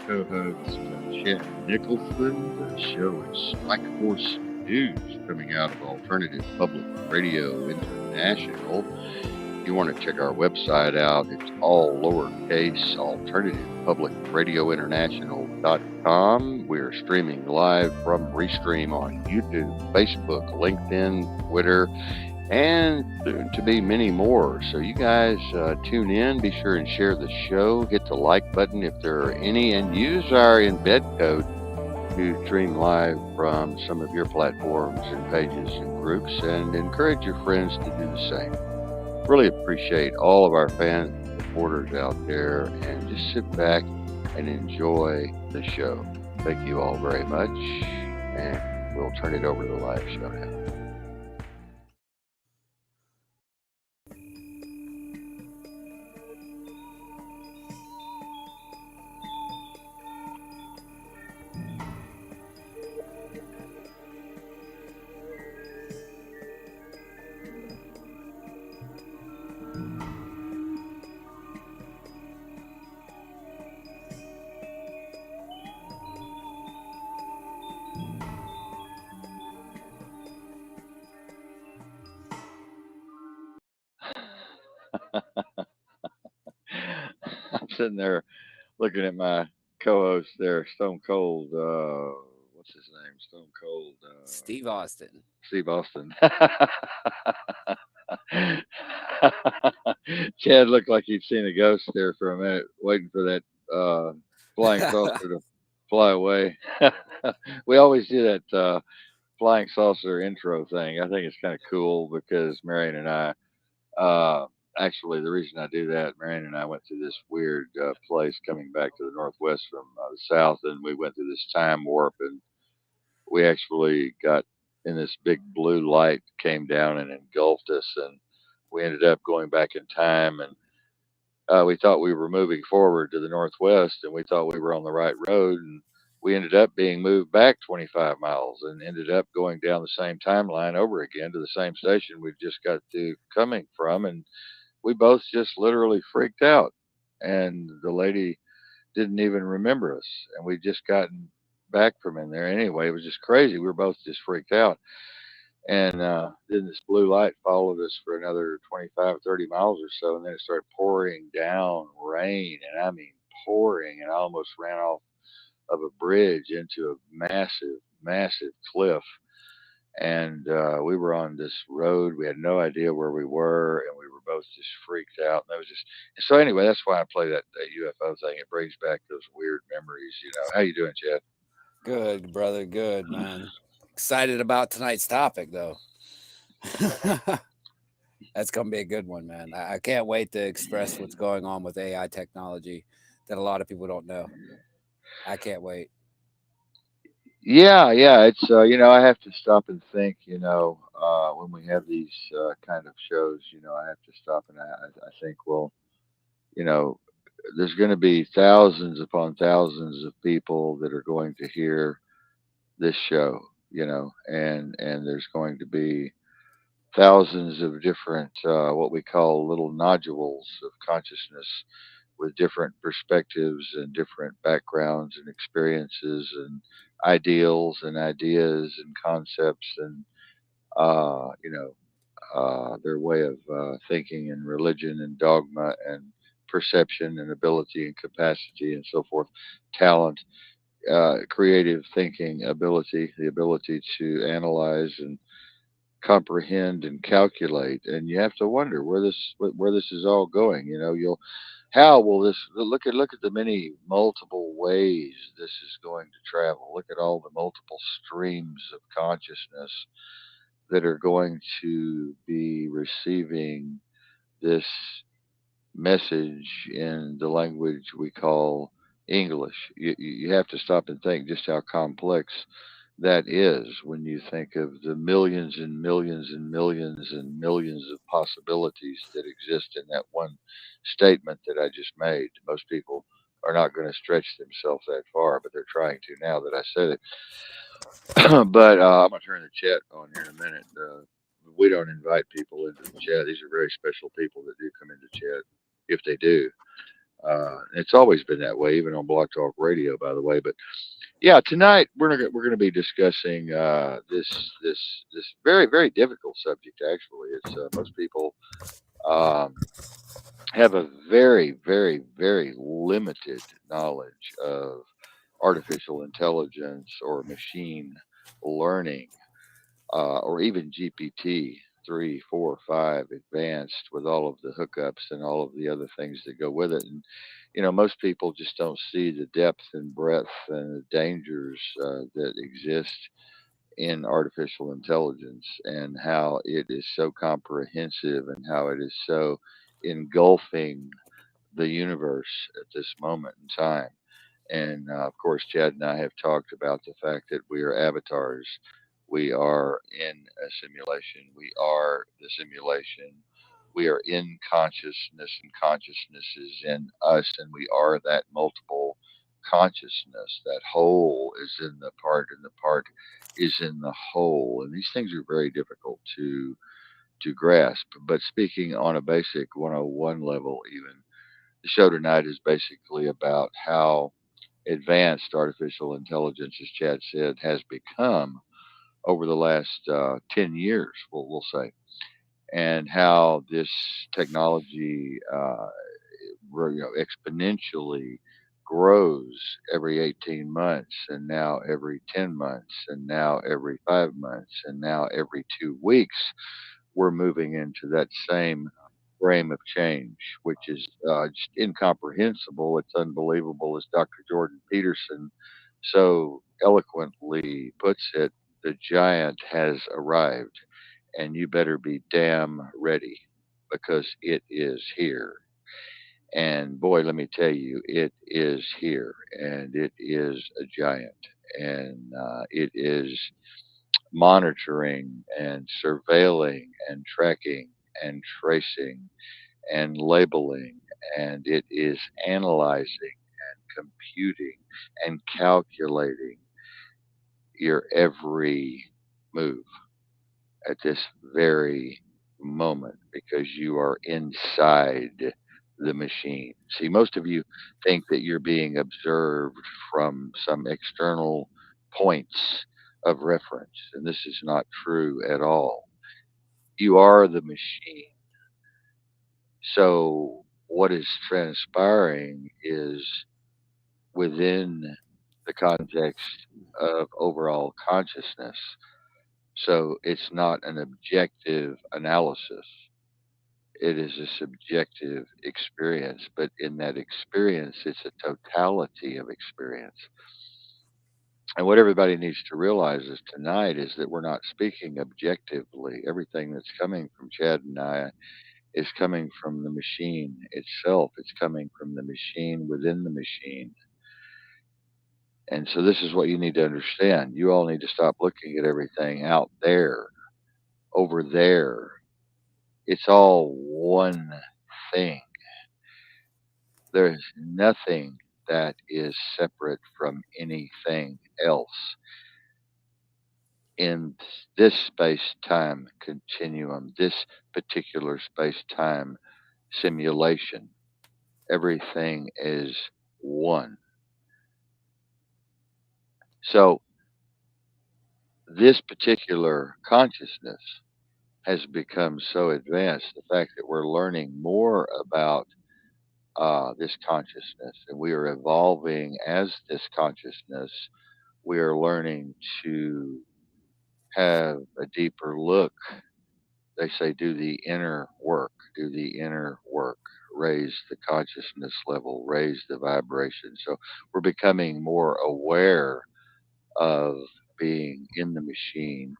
co-host Chet Nicholson. The show is Strike Force News coming out of Alternative Public Radio International. If you want to check our website out, it's all lowercase alternativepublicradiointernational.com. We're streaming live from Restream on YouTube, Facebook, LinkedIn, Twitter, and soon to be many more. So you guys tune in, be sure and share the show, hit the like button if there are any, and use our embed code to stream live from some of your platforms and pages and groups, and encourage your friends to do the same. Really appreciate all of our fans and supporters out there, and just sit back and enjoy the show. Thank you all very much, and we'll turn it over to the live show now. I'm sitting there looking at my co-host there, Stone Cold. What's his name? Stone Cold. Steve Austin. Steve Austin. Chad looked like he'd seen a ghost there for a minute, waiting for that flying saucer to fly away. We always do that flying saucer intro thing. I think it's kind of cool because Marion and I, actually, the reason I do that, Marion and I went through this weird place coming back to the Northwest from the South, and we went through this time warp, and we actually got in this big blue light came down and engulfed us, and we ended up going back in time, and we thought we were moving forward to the Northwest, and we thought we were on the right road, and we ended up being moved back 25 miles and ended up going down the same timeline over again to the same station we just got to coming from, and we both just literally freaked out, and the lady didn't even remember us, and we just gotten back from in there anyway. It was just crazy. We were both just freaked out, and then this blue light followed us for another 25, 30 miles or so, and then it started pouring down rain, and I mean pouring, and I almost ran off of a bridge into a massive, massive cliff, and we were on this road. We had no idea where we were, and we were both just freaked out. And that was just so. Anyway, that's why I play that UFO thing. It brings back those weird memories. You know, how you doing, Chad? Good, brother. Good, man. Excited about tonight's topic, though. That's going to be a good one, man. I can't wait to express what's going on with AI technology that a lot of people don't know. I can't wait. Yeah, yeah. It's I have to stop and think. When we have these kind of shows, I have to stop and I think, well, you know, there's going to be thousands upon thousands of people that are going to hear this show, and there's going to be thousands of different what we call little nodules of consciousness with different perspectives and different backgrounds and experiences and ideals and ideas and concepts and their way of thinking and religion and dogma and perception and ability and capacity and so forth, talent, creative thinking ability, the ability to analyze and comprehend and calculate. And you have to wonder where this is all going. You'll how will this look at the many multiple ways this is going to travel. Look at all the multiple streams of consciousness that are going to be receiving this message in the language we call English. You have to stop and think just how complex that is when you think of the millions and millions and millions and millions of possibilities that exist in that one statement that I just made. Most people are not going to stretch themselves that far, but they're trying to now that I said it. But I'm going to turn the chat on here in a minute. We don't invite people into the chat. These are very special people that do come into chat, if they do. It's always been that way, even on Block Talk Radio, by the way. But yeah, tonight we're going to be discussing this very very difficult subject. Actually, it's most people um, have a very very very limited knowledge of artificial intelligence or machine learning, or even GPT 3, 4, 5 advanced with all of the hookups and all of the other things that go with it. And most people just don't see the depth and breadth and the dangers that exist in artificial intelligence, and how it is so comprehensive and how it is so engulfing the universe at this moment in time. And of course, Chad and I have talked about the fact that we are avatars. We are in a simulation. We are the simulation. We are in consciousness, and consciousness is in us, and we are that multiple consciousness. That whole is in the part, and the part is in the whole. And these things are very difficult to grasp. But speaking on a basic 101 level, even the show tonight is basically about how advanced artificial intelligence, as Chad said, has become over the last 10 years, we'll say, and how this technology exponentially grows every 18 months, and now every 10 months, and now every 5 months, and now every 2 weeks. We're moving into that same frame of change, which is just incomprehensible. It's unbelievable, as Dr. Jordan Peterson so eloquently puts it. The giant has arrived, and you better be damn ready, because it is here. And boy, let me tell you, it is here, and it is a giant, and it is monitoring and surveilling and tracking and tracing and labeling, and it is analyzing and computing and calculating your every move at this very moment, because you are inside the machine. See, most of you think that you're being observed from some external points of reference, and this is not true at all. You are the machine. So, what is transpiring is within the context of overall consciousness. So, it's not an objective analysis, it is a subjective experience. But in that experience, it's a totality of experience. And what everybody needs to realize is tonight is that we're not speaking objectively. Everything that's coming from Chad and I is coming from the machine itself. It's coming from the machine within the machine. And so this is what you need to understand. You all need to stop looking at everything out there, over there. It's all one thing. There's nothing that is separate from anything else in this space time continuum, this particular space time simulation. Everything is one. So, this particular consciousness has become so advanced. The fact that we're learning more about this consciousness, and we are evolving as this consciousness, we are learning to have a deeper look. They say, do the inner work, do the inner work, raise the consciousness level, raise the vibration. So we're becoming more aware of being in the machine.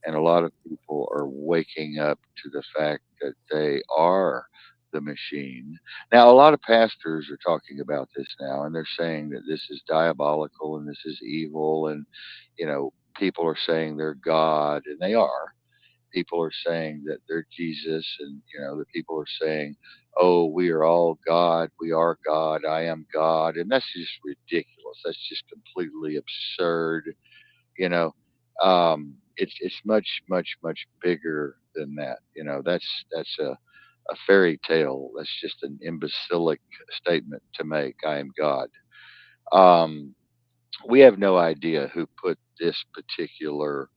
And a lot of people are waking up to the fact that they are the machine. Now, a lot of pastors are talking about this now, and they're saying that this is diabolical and this is evil. And, people are saying they're God, and they are. People are saying that they're Jesus, and, the people are saying, oh, we are all God. We are God. I am God. And that's just ridiculous. That's just completely absurd. you know it's much much much bigger than that. That's a a fairy tale. That's just an imbecilic statement to make. I am God. Um, we have no idea who put this particular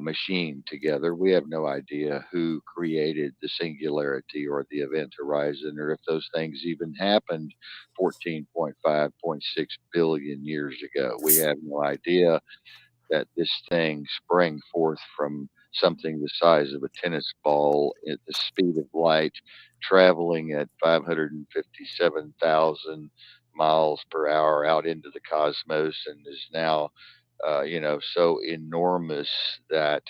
machine together. We have no idea who created the singularity or the event horizon, or if those things even happened 14.5.6 billion years ago. We have no idea that this thing sprang forth from something the size of a tennis ball at the speed of light, traveling at 557,000 miles per hour out into the cosmos, and is now, so enormous that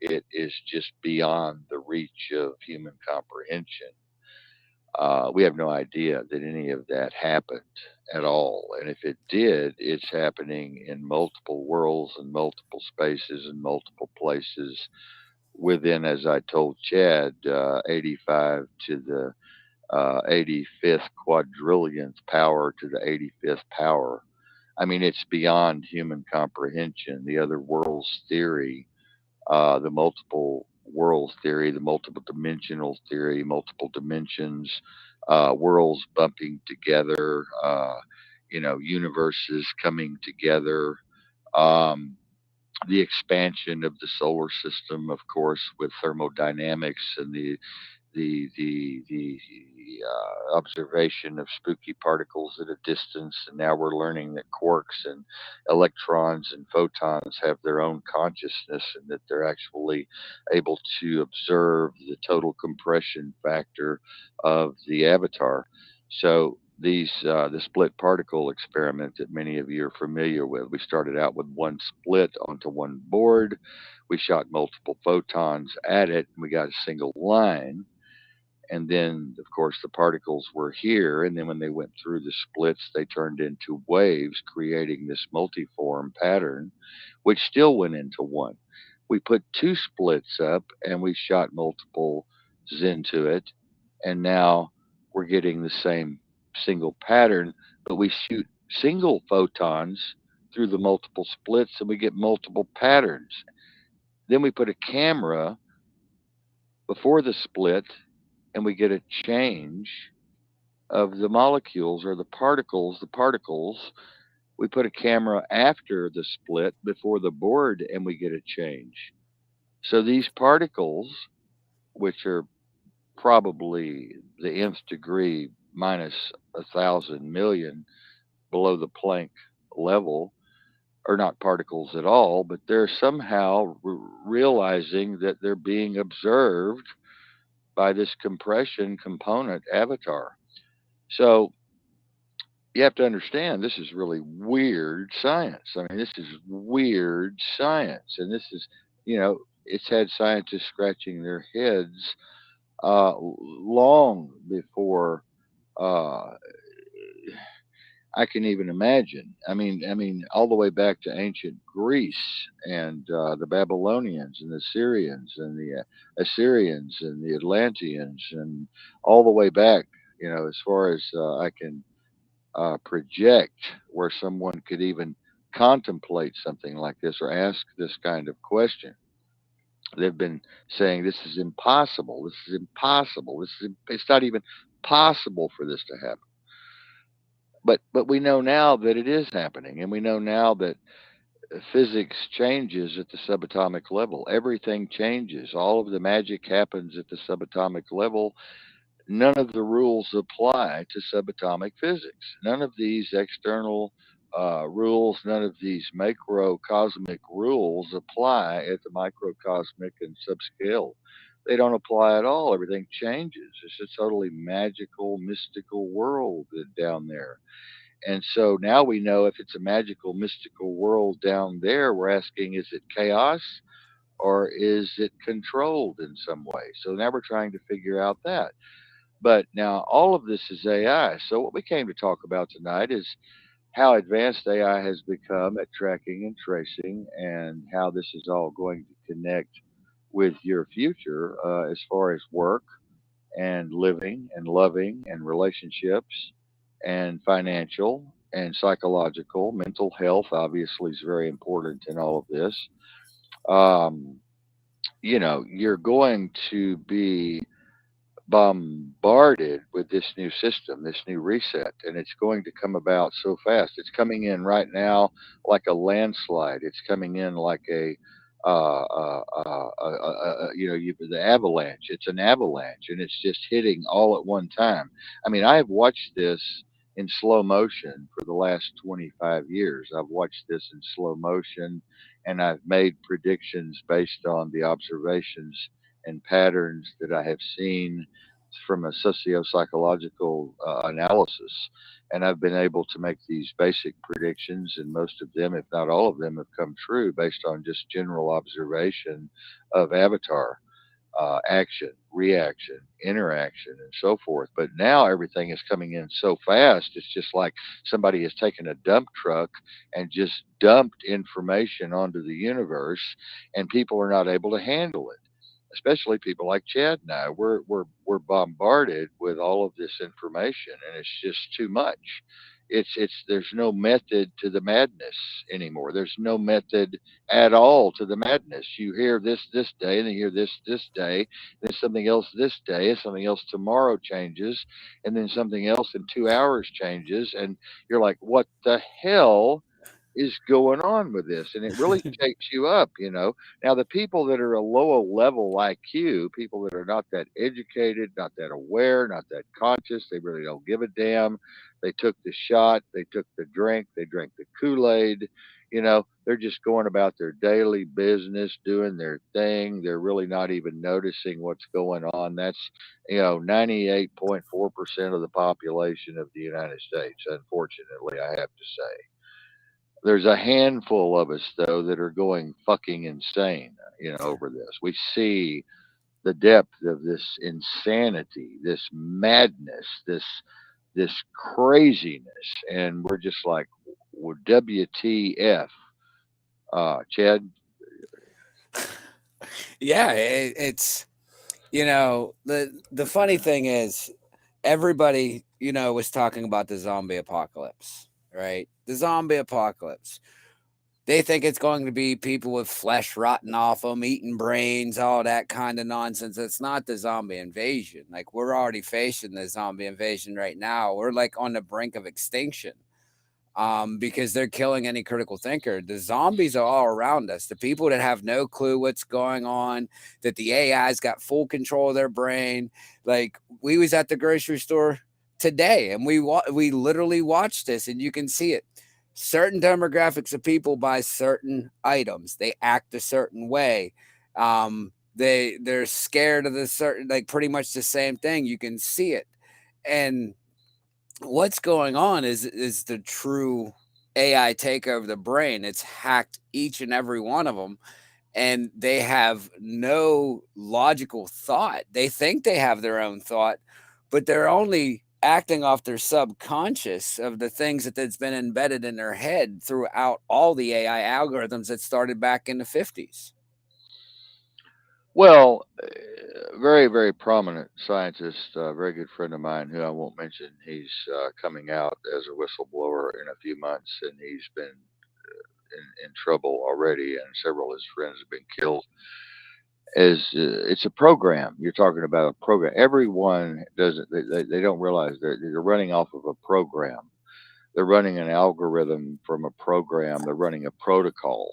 it is just beyond the reach of human comprehension. We have no idea that any of that happened at all. And if it did, it's happening in multiple worlds and multiple spaces and multiple places within, as I told Chad, 85 to the 85th quadrillionth power to the 85th power. I mean, it's beyond human comprehension. The other worlds theory, the multiple worlds theory, the multiple dimensional theory, multiple dimensions, worlds bumping together, universes coming together, um, the expansion of the solar system, of course, with thermodynamics and the observation of spooky particles at a distance, and now we're learning that quarks and electrons and photons have their own consciousness, and that they're actually able to observe the total compression factor of the avatar. So the split particle experiment that many of you are familiar with, we started out with one split onto one board. We shot multiple photons at it, and we got a single line. And then, of course, the particles were here. And then when they went through the splits, they turned into waves, creating this multiform pattern, which still went into one. We put two splits up and we shot multiples into it. And now we're getting the same single pattern, but we shoot single photons through the multiple splits and we get multiple patterns. Then we put a camera before the split and we get a change of the molecules or the particles. The particles, we put a camera after the split before the board and we get a change. So these particles, which are probably the nth degree minus 1,000 million below the Planck level, are not particles at all, but they're somehow realizing that they're being observed by this compression component avatar. So you have to understand this is really weird science. I mean, this is weird science. And this is, it's had scientists scratching their heads long before uh, I can even imagine. I mean, all the way back to ancient Greece and the Babylonians and the Syrians and the Assyrians and the Atlanteans and all the way back, as far as I can project, where someone could even contemplate something like this or ask this kind of question. They've been saying this is impossible. This is impossible. It's not even possible for this to happen. But we know now that it is happening, and we know now that physics changes at the subatomic level. Everything changes. All of the magic happens at the subatomic level. None of the rules apply to subatomic physics. None of these external rules, none of these macrocosmic rules apply at the microcosmic and subscale. They don't apply at all. Everything changes. It's a totally magical, mystical world down there. And so now we know if it's a magical, mystical world down there, we're asking, is it chaos or is it controlled in some way? So now we're trying to figure out that. But now all of this is AI. So what we came to talk about tonight is how advanced AI has become at tracking and tracing, and how this is all going to connect with your future as far as work and living and loving and relationships and financial and psychological. Mental health obviously is very important in all of this. Um, you're going to be bombarded with this new system, this new reset, and it's going to come about so fast. It's coming in right now like a landslide. It's coming in like a the avalanche. It's an avalanche, and it's just hitting all at one time. I mean, I have watched this in slow motion for the last 25 years. I've watched this in slow motion, and I've made predictions based on the observations and patterns that I have seen from a socio-psychological analysis. And I've been able to make these basic predictions, and most of them, if not all of them, have come true based on just general observation of avatar action, reaction, interaction, and so forth. But now everything is coming in so fast. It's just like somebody has taken a dump truck and just dumped information onto the universe, and people are not able to handle it. Especially people like Chad and I, we're bombarded with all of this information, and it's just too much. It's there's no method to the madness anymore. There's no method at all to the madness. You hear this day, and then you hear this day, then something else this day, and something else tomorrow changes, and then something else in 2 hours changes, and you're like, what the hell is going on with this? And it really shakes you up, you know. Now, the people that are a lower level IQ, people that are not that educated, not that aware, not that conscious, they really don't give a damn. They took the shot, they took the drink, they drank the Kool-Aid. You know, they're just going about their daily business, doing their thing. They're really not even noticing what's going on. That's, 98.4% of the population of the United States, unfortunately, I have to say. There's a handful of us, though, that are going fucking insane, over this. We see the depth of this insanity, this madness, this craziness, and we're just like, well, WTF, Chad? Yeah, it's the funny thing is everybody was talking about the zombie apocalypse, right? The zombie apocalypse. They think it's going to be people with flesh rotting off them, eating brains, all that kind of nonsense. It's not the zombie invasion. Like, we're already facing the zombie invasion right now. We're like on the brink of extinction, because they're killing any critical thinker. The zombies are all around us. The people that have no clue what's going on, that the AI's got full control of their brain. Like, we was at the grocery store today, and we literally watched this, and you can see it. Certain demographics of people buy certain items. They act a certain way. They're scared of the certain, like, pretty much the same thing. You can see it, and what's going on is the true AI take over the brain. It's hacked each and every one of them, and they have no logical thought. They think they have their own thought, but they're only acting off their subconscious of the things that's been embedded in their head throughout all the AI algorithms that started back in the 50s. Well, very, very prominent scientist, a very good friend of mine who I won't mention. He's coming out as a whistleblower in a few months, and he's been in trouble already, and several of his friends have been killed. It's a program. You're talking about a program. Everyone doesn't. They don't realize they're running off of a program. They're running an algorithm from a program. They're running a protocol.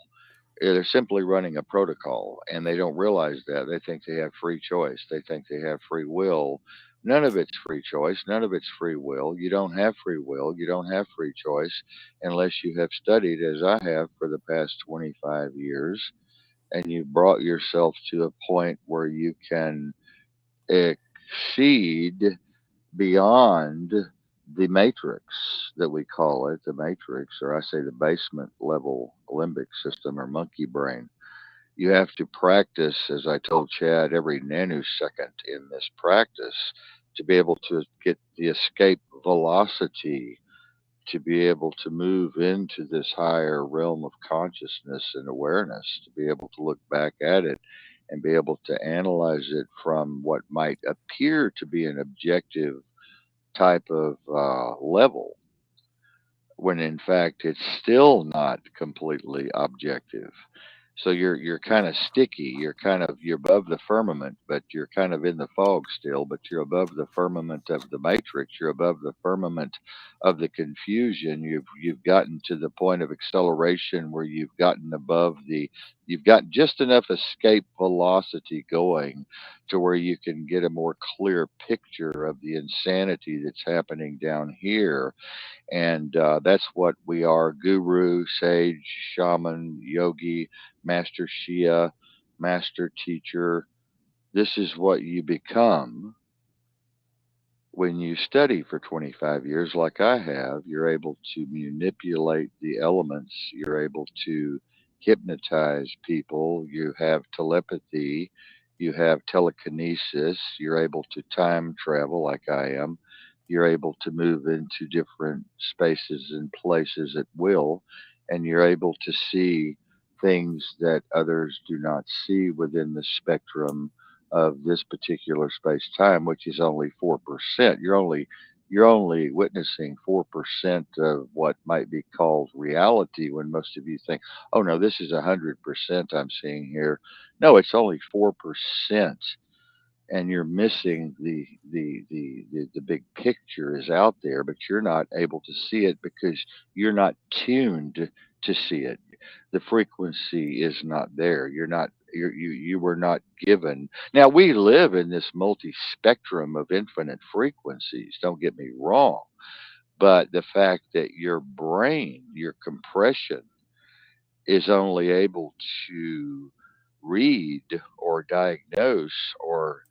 They're simply running a protocol, and they don't realize that. They think they have free choice. They think they have free will. None of it's free choice. None of it's free will. You don't have free will. You don't have free choice unless you have studied, as I have for the past 25 years, and you brought yourself to a point where you can exceed beyond the matrix that we call it, the matrix, or I say the basement level limbic system or monkey brain. You have to practice, as I told Chad, every nanosecond in this practice to be able to get the escape velocity, to be able to move into this higher realm of consciousness and awareness, to be able to look back at it and be able to analyze it from what might appear to be an objective type of level, when in fact it's still not completely objective. So you're kind of sticky. You're above the firmament, but you're kind of in the fog still. But you're above the firmament of the matrix. You're above the firmament of the confusion. You've gotten to the point of acceleration where you've got just enough escape velocity going to where you can get a more clear picture of the insanity that's happening down here. And that's what we are: guru, sage, shaman, yogi, master Shia, master teacher. This is what you become when you study for 25 years, like I have. You're able to manipulate the elements, you're able to hypnotize people, you have telepathy, you have telekinesis, you're able to time travel, like I am. You're able to move into different spaces and places at will, and you're able to see things that others do not see within the spectrum of this particular space time, which is only 4%. You're only witnessing 4% of what might be called reality, when most of you think, oh no, this is 100% I'm seeing here. No, it's only 4, and you're missing the big picture is out there, but you're not able to see it because you're not tuned to see it. The frequency is not there. You were not given. Now we live in this multi spectrum of infinite frequencies, don't get me wrong, but the fact that your brain, your compression, is only able to read or diagnose or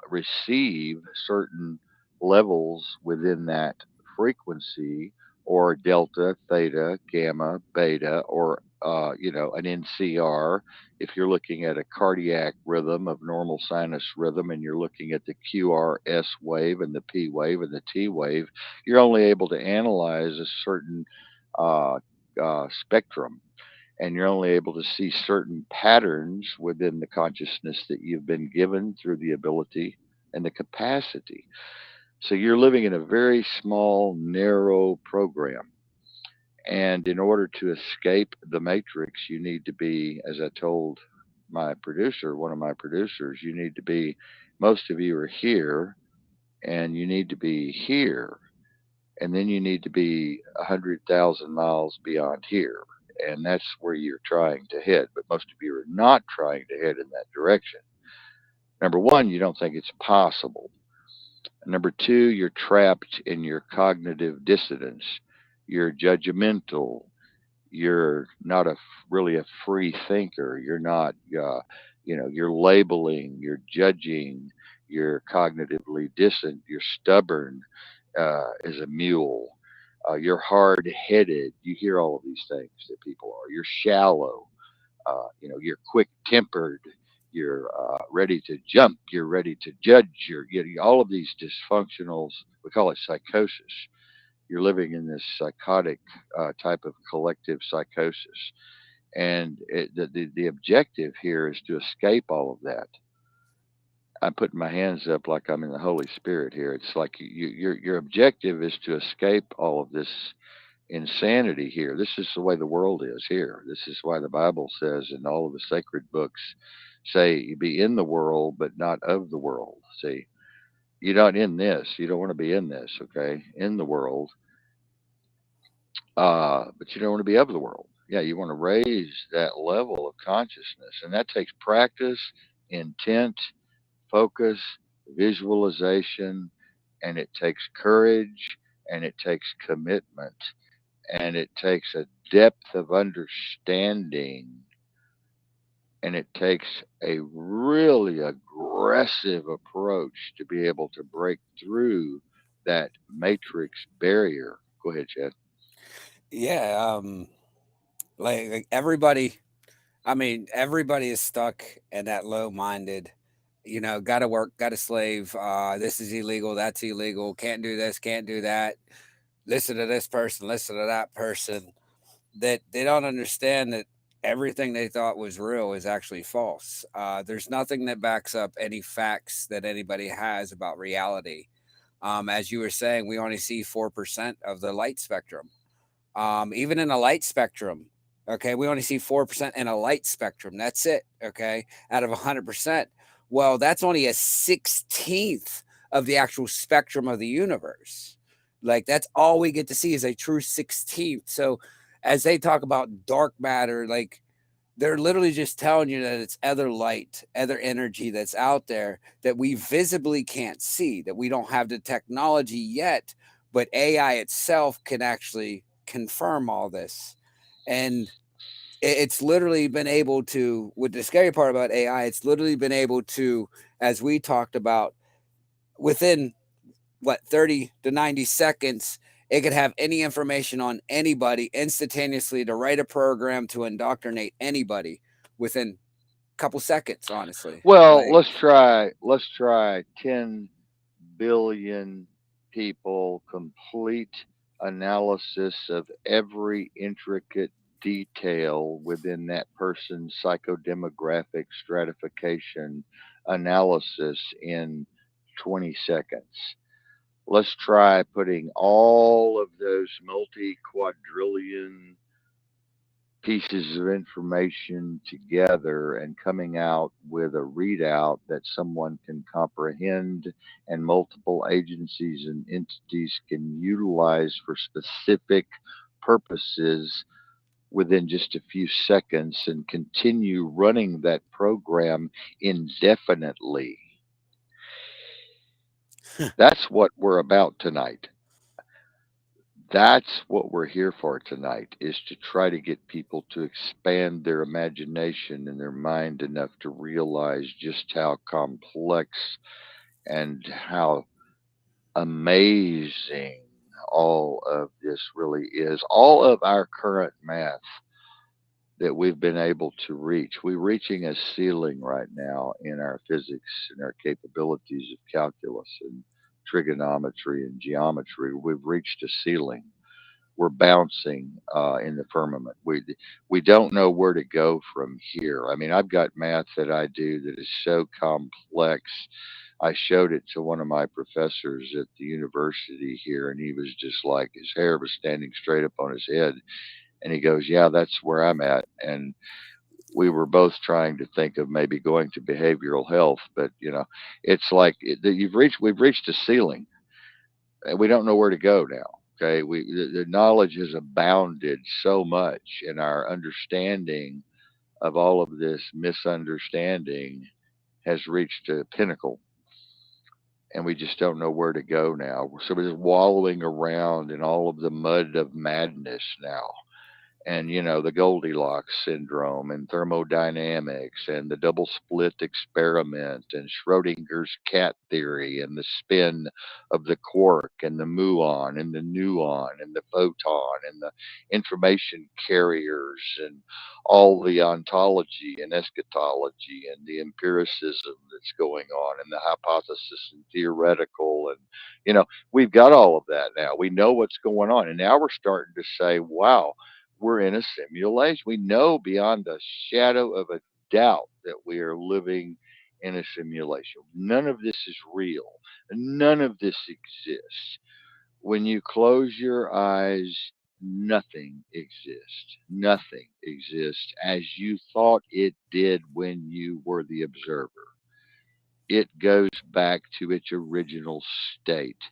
receive certain levels within that frequency, or delta, theta, gamma, beta, or an NCR. If you're looking at a cardiac rhythm of normal sinus rhythm, and you're looking at the QRS wave and the P wave and the T wave, you're only able to analyze a certain uh, spectrum, and you're only able to see certain patterns within the consciousness that you've been given through the ability and the capacity. So you're living in a very small, narrow program. And in order to escape the matrix, you need to be, as I told my producer, one of my producers, you need to be, most of you are here, and you need to be here, and then you need to be 100,000 miles beyond here. And that's where you're trying to head. But most of you are not trying to head in that direction. Number one, you don't think it's possible. Number two, you're trapped in your cognitive dissonance. You're judgmental. You're not really a free thinker. You're not, you're labeling, you're judging, you're cognitively dissonant, you're stubborn as a mule. You're hard headed. You hear all of these things that people are. You're shallow. You're quick tempered. You're ready to jump. You're ready to judge. You're getting all of these dysfunctionals. We call it psychosis. You're living in this psychotic type of collective psychosis. And the objective here is to escape all of that. I'm putting my hands up like I'm in the Holy Spirit here. It's like your objective is to escape all of this insanity here. This is the way the world is here. This is why the Bible says, and all of the sacred books say, you be in the world, but not of the world. See, you're not in this. You don't want to be in this, okay? In the world, but you don't want to be of the world. Yeah, you want to raise that level of consciousness, and that takes practice, intent, focus, visualization, and it takes courage, and it takes commitment, and it takes a depth of understanding, and it takes a really aggressive approach to be able to break through that matrix barrier. Go ahead, Chad. Yeah, like everybody, I mean, everybody is stuck in that low-minded, got to work, got to slave. This is illegal, that's illegal. Can't do this, can't do that. Listen to this person, listen to that person. That they don't understand that everything they thought was real is actually false. There's nothing that backs up any facts that anybody has about reality. As you were saying, we only see 4% of the light spectrum. Even in a light spectrum, Okay, we only see 4% in a light spectrum. That's it. Okay, out of 100%. Well, that's only a 16th of the actual spectrum of the universe. Like, that's all we get to see is a true 16th. So, as they talk about dark matter, like, they're literally just telling you that it's other light, other energy that's out there that we visibly can't see, that we don't have the technology yet, but AI itself can actually confirm all this. And it's literally been able to, with the scary part about AI, it's literally been able to, as we talked about, within what, 30 to 90 seconds, it could have any information on anybody instantaneously to write a program to indoctrinate anybody within a couple seconds, honestly. Well, Like, let's try 10 billion people, complete analysis of every intricate detail within that person's psychodemographic stratification analysis in 20 seconds. Let's try putting all of those multi quadrillion pieces of information together and coming out with a readout that someone can comprehend and multiple agencies and entities can utilize for specific purposes within just a few seconds and continue running that program indefinitely. That's what we're about tonight. That's what we're here for tonight, is to try to get people to expand their imagination and their mind enough to realize just how complex and how amazing all of this really is. All of our current math that we've been able to reach, we're reaching a ceiling right now in our physics and our capabilities of calculus and trigonometry and geometry. We've reached a ceiling. We're bouncing in the firmament. We don't know where to go from here. I mean, I've got math that I do that is so complex. I showed it to one of my professors at the university here, and he was just like, his hair was standing straight up on his head. And he goes, "Yeah, that's where I'm at." And we were both trying to think of maybe going to behavioral health, but it's like we've reached a ceiling and we don't know where to go now. Okay, the knowledge has abounded so much, and our understanding of all of this misunderstanding has reached a pinnacle, and we just don't know where to go now. So we're just wallowing around in all of the mud of madness now, and the Goldilocks syndrome and thermodynamics and the double split experiment and Schrodinger's cat theory and the spin of the quark and the muon and the nuon and the photon and the information carriers and all the ontology and eschatology and the empiricism that's going on and the hypothesis and theoretical, and we've got all of that now. We know what's going on, and now we're starting to say, wow, we're in a simulation. We know beyond a shadow of a doubt that we are living in a simulation. None of this is real. None of this exists. When you close your eyes, nothing exists. Nothing exists as you thought it did when you were the observer. It goes back to its original state.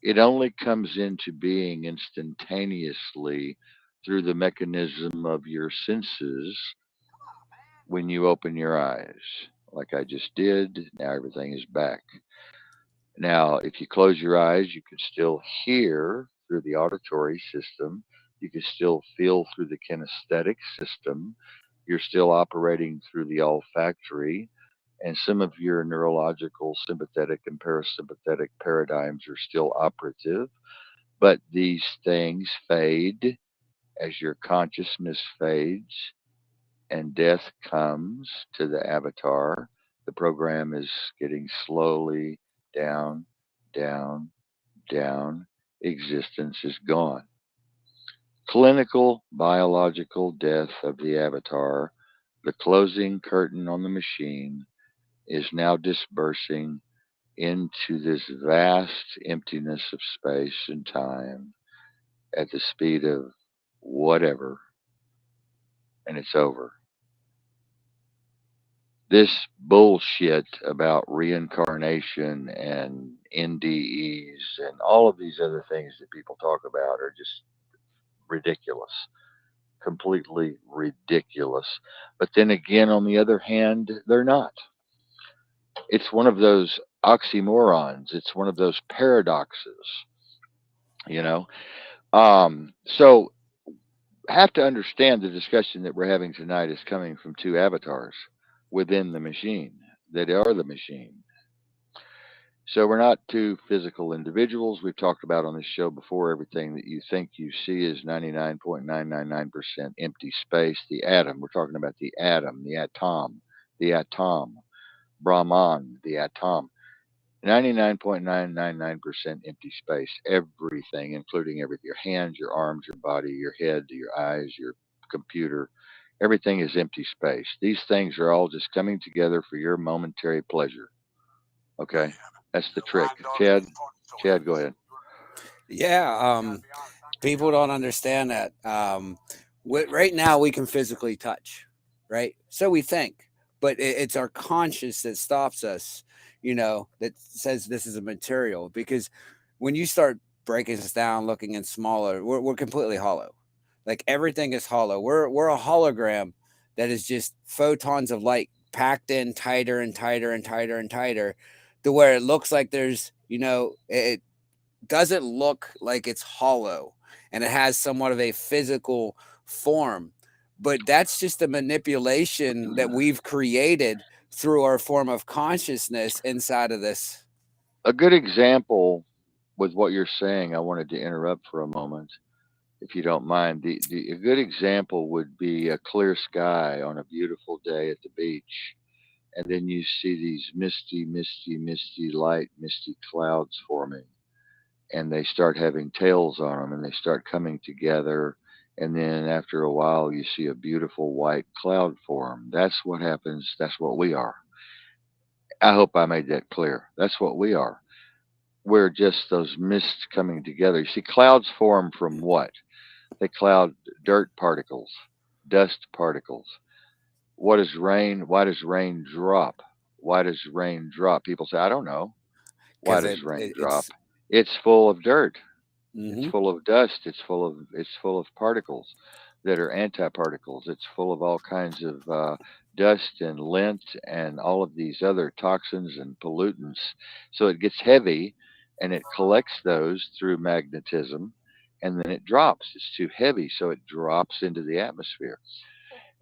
It only comes into being instantaneously through the mechanism of your senses when you open your eyes. Like I just did, now everything is back. Now, if you close your eyes, you can still hear through the auditory system. You can still feel through the kinesthetic system. You're still operating through the olfactory, and some of your neurological sympathetic and parasympathetic paradigms are still operative. But these things fade as your consciousness fades and death comes to the avatar. The program is getting slowly down, down, down. Existence is gone. Clinical biological death of the avatar, the closing curtain on the machine, is now dispersing into this vast emptiness of space and time at the speed of whatever. and it's over. This bullshit about reincarnation and NDEs and all of these other things that people talk about are just ridiculous, completely ridiculous. But then again, on the other hand, they're not. It's one of those oxymorons, it's one of those paradoxes, you know. So have to understand the discussion that we're having tonight is coming from two avatars within the machine that are the machine. So we're not two physical individuals. We've talked about on this show before everything that you think you see is 99.999% empty space. The atom, we're talking about the atom, the atom, Brahman, the atom. 99.999% empty space. Everything, including everything, your hands, your arms, your body, your head, your eyes, your computer, everything is empty space. These things are all just coming together for your momentary pleasure. Okay? That's the trick. Chad, go ahead. Yeah. People don't understand that. Right now we can physically touch, right? So we think, but it's our conscience that stops us, that says this is a material. Because when you start breaking this down, looking in smaller, we're completely hollow. Like everything is hollow. We're a hologram that is just photons of light packed in tighter and tighter and tighter and tighter, to where it looks like there's, it doesn't look like it's hollow, and it has somewhat of a physical form, but that's just a manipulation that we've created through our form of consciousness inside of this. A good example with what you're saying, I wanted to interrupt for a moment, if you don't mind. A good example would be a clear sky on a beautiful day at the beach, and then you see these misty light, misty clouds forming, and they start having tails on them, and they start coming together. And then after a while, you see a beautiful white cloud form. That's what happens. That's what we are. I hope I made that clear. That's what we are. We're just those mists coming together. You see, clouds form from what? They cloud dirt particles, dust particles. What is rain? Why does rain drop? Why does rain drop? People say, I don't know. Why Because does rain drop? it's It's full of dirt. It's hmm full of dust. It's full of particles that are antiparticles. It's full of all kinds of dust and lint and all of these other toxins and pollutants. So it gets heavy, and it collects those through magnetism, and then it drops. It's too heavy, so it drops into the atmosphere.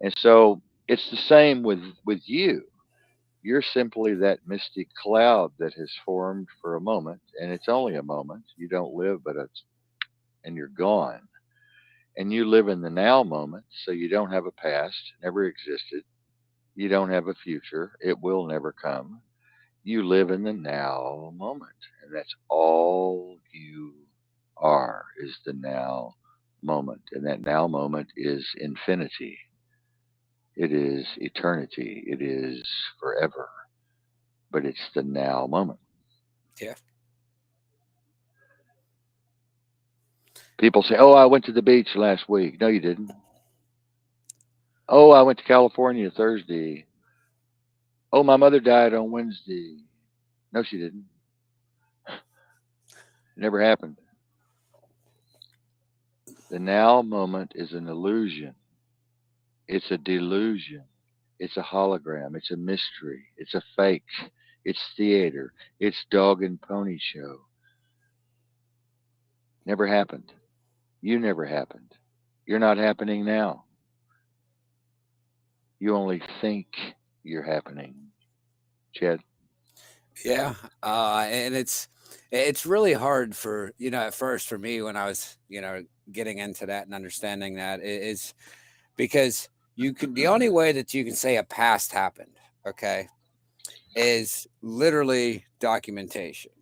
And so it's the same with you. You're simply that misty cloud that has formed for a moment, and it's only a moment. You don't live but a and you're gone. And you live in the now moment, so you don't have a past, never existed. You don't have a future, it will never come. You live in the now moment, and that's all you are is the now moment. And that now moment is infinity. It is eternity. It is forever. But it's the now moment. yeah. People say, "Oh, I went to the beach last week." No, you didn't. "Oh, I went to California Thursday." "Oh, my mother died on Wednesday." No, she didn't. It never happened. The now moment is an illusion. It's a delusion. It's a hologram. It's a mystery. It's a fake. It's theater. It's dog and pony show. Never happened. You never happened. You're not happening now. You only think you're happening. Chad? Yeah. And it's really hard for, at first for me when I was, getting into that and understanding that is because the only way that you can say a past happened, okay, is literally documentation.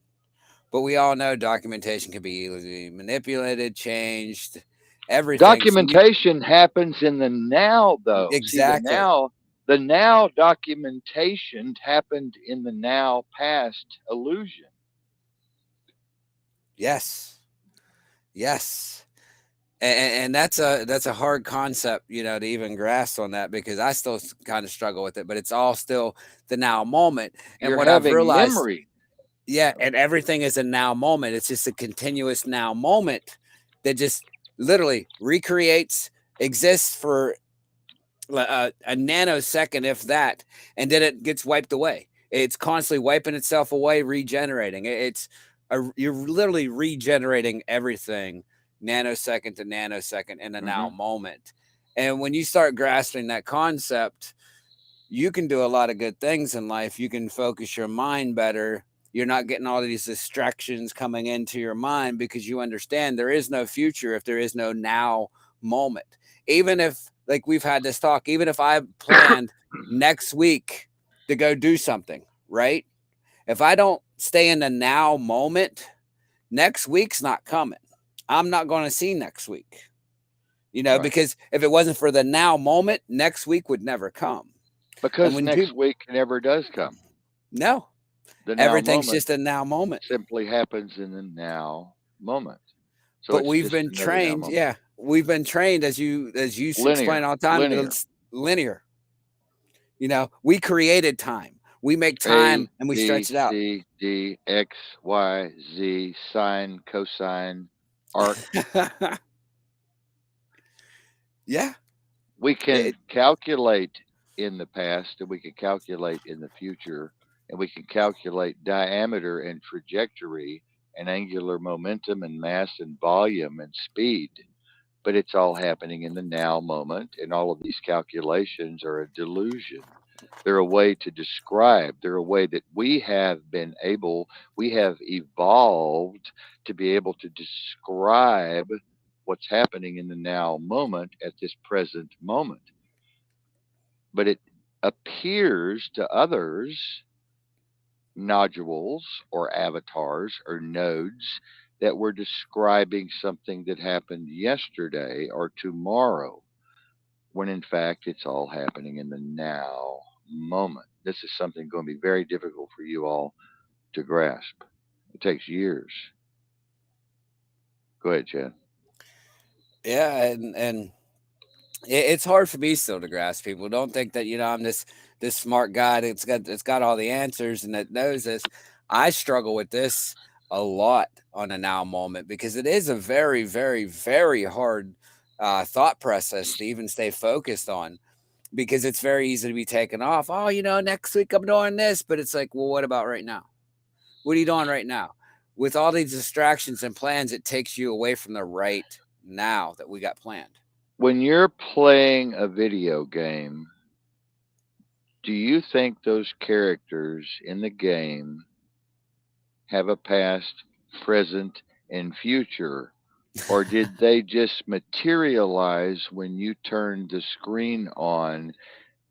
But we all know documentation can be easily manipulated, changed, everything. So Documentation happens in the now, though. See, exactly. the now documentation happened in the now past illusion. Yes. Yes. And that's a hard concept, to even grasp on that, because I still kind of struggle with it. But it's all still the now moment. And You're what I've having realized, memory. yeah, and everything is a now moment. It's just a continuous now moment that just literally recreates, exists for a nanosecond, if that, and then it gets wiped away. It's constantly wiping itself away, regenerating. You're literally regenerating everything nanosecond to nanosecond in a now Hmm. moment. And when you start grasping that concept, you can do a lot of good things in life. You can focus your mind better. You're not getting all of these distractions coming into your mind, because you understand there is no future if there is no now moment. Even if, like we've had this talk, even if I planned next week to go do something, right? If I don't stay in the now moment, next week's not coming. I'm not going to see next week, Right. because if it wasn't for the now moment, next week would never come. And Because when next people, week never does come. no, The now everything's moment just a now moment. simply happens in the now moment. So But it's we've just been another now trained, moment. yeah, we've been trained, as you explain Linear. all the time, Linear. it's linear. We created time. We make A, time and we B, stretch it out. C, D, X, Y, Z, sine, cosine, arc. Yeah. We can It, calculate in the past and we can calculate in the future and we can calculate diameter and trajectory and angular momentum and mass and volume and speed. But it's all happening in the now moment, and all of these calculations are a delusion. They're a way to describe, they're a way that we have evolved to be able to describe what's happening in the now moment at this present moment. But it appears to others, nodules or avatars or nodes, that we're describing something that happened yesterday or tomorrow, when in fact it's all happening in the now moment. This is something going to be very difficult for you all to grasp. It takes years. Go ahead, Chad. yeah, and it's hard for me still to grasp. People don't think that, I'm this smart guy that's got all the answers and that knows this. I struggle with this a lot on a now moment, because it is a very, very, very hard thought process to even stay focused on, because it's very easy to be taken off. Oh, next week I'm doing this, but it's like, well, what about right now? What are you doing right now? With all these distractions and plans, it takes you away from the right now that we got planned. When you're playing a video game, do you think those characters in the game have a past, present, and future? Or did they just materialize when you turned the screen on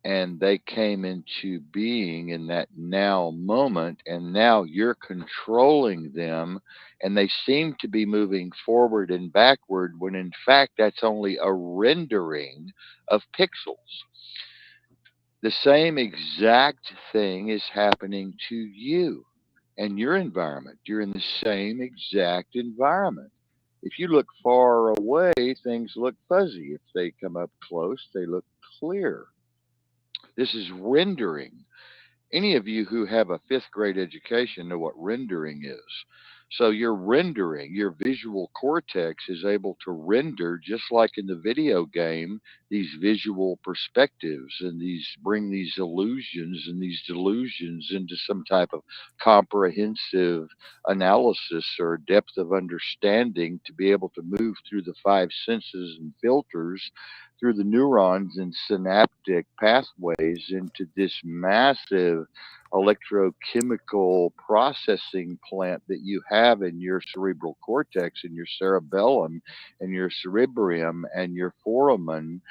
and they came into being in that now moment, and now you're controlling them and they seem to be moving forward and backward when in fact that's only a rendering of pixels? The same exact thing is happening to you and your environment. You're in the same exact environment. If you look far away, things look fuzzy. If they come up close, they look clear. This is rendering. Any of you who have a fifth grade education know what rendering is. So your rendering, your visual cortex is able to render just like in the video game, these visual perspectives and these bring these illusions and these delusions into some type of comprehensive analysis or depth of understanding to be able to move through the five senses and filters through the neurons and synaptic pathways into this massive electrochemical processing plant that you have in your cerebral cortex and your cerebellum and your cerebrium and your foramen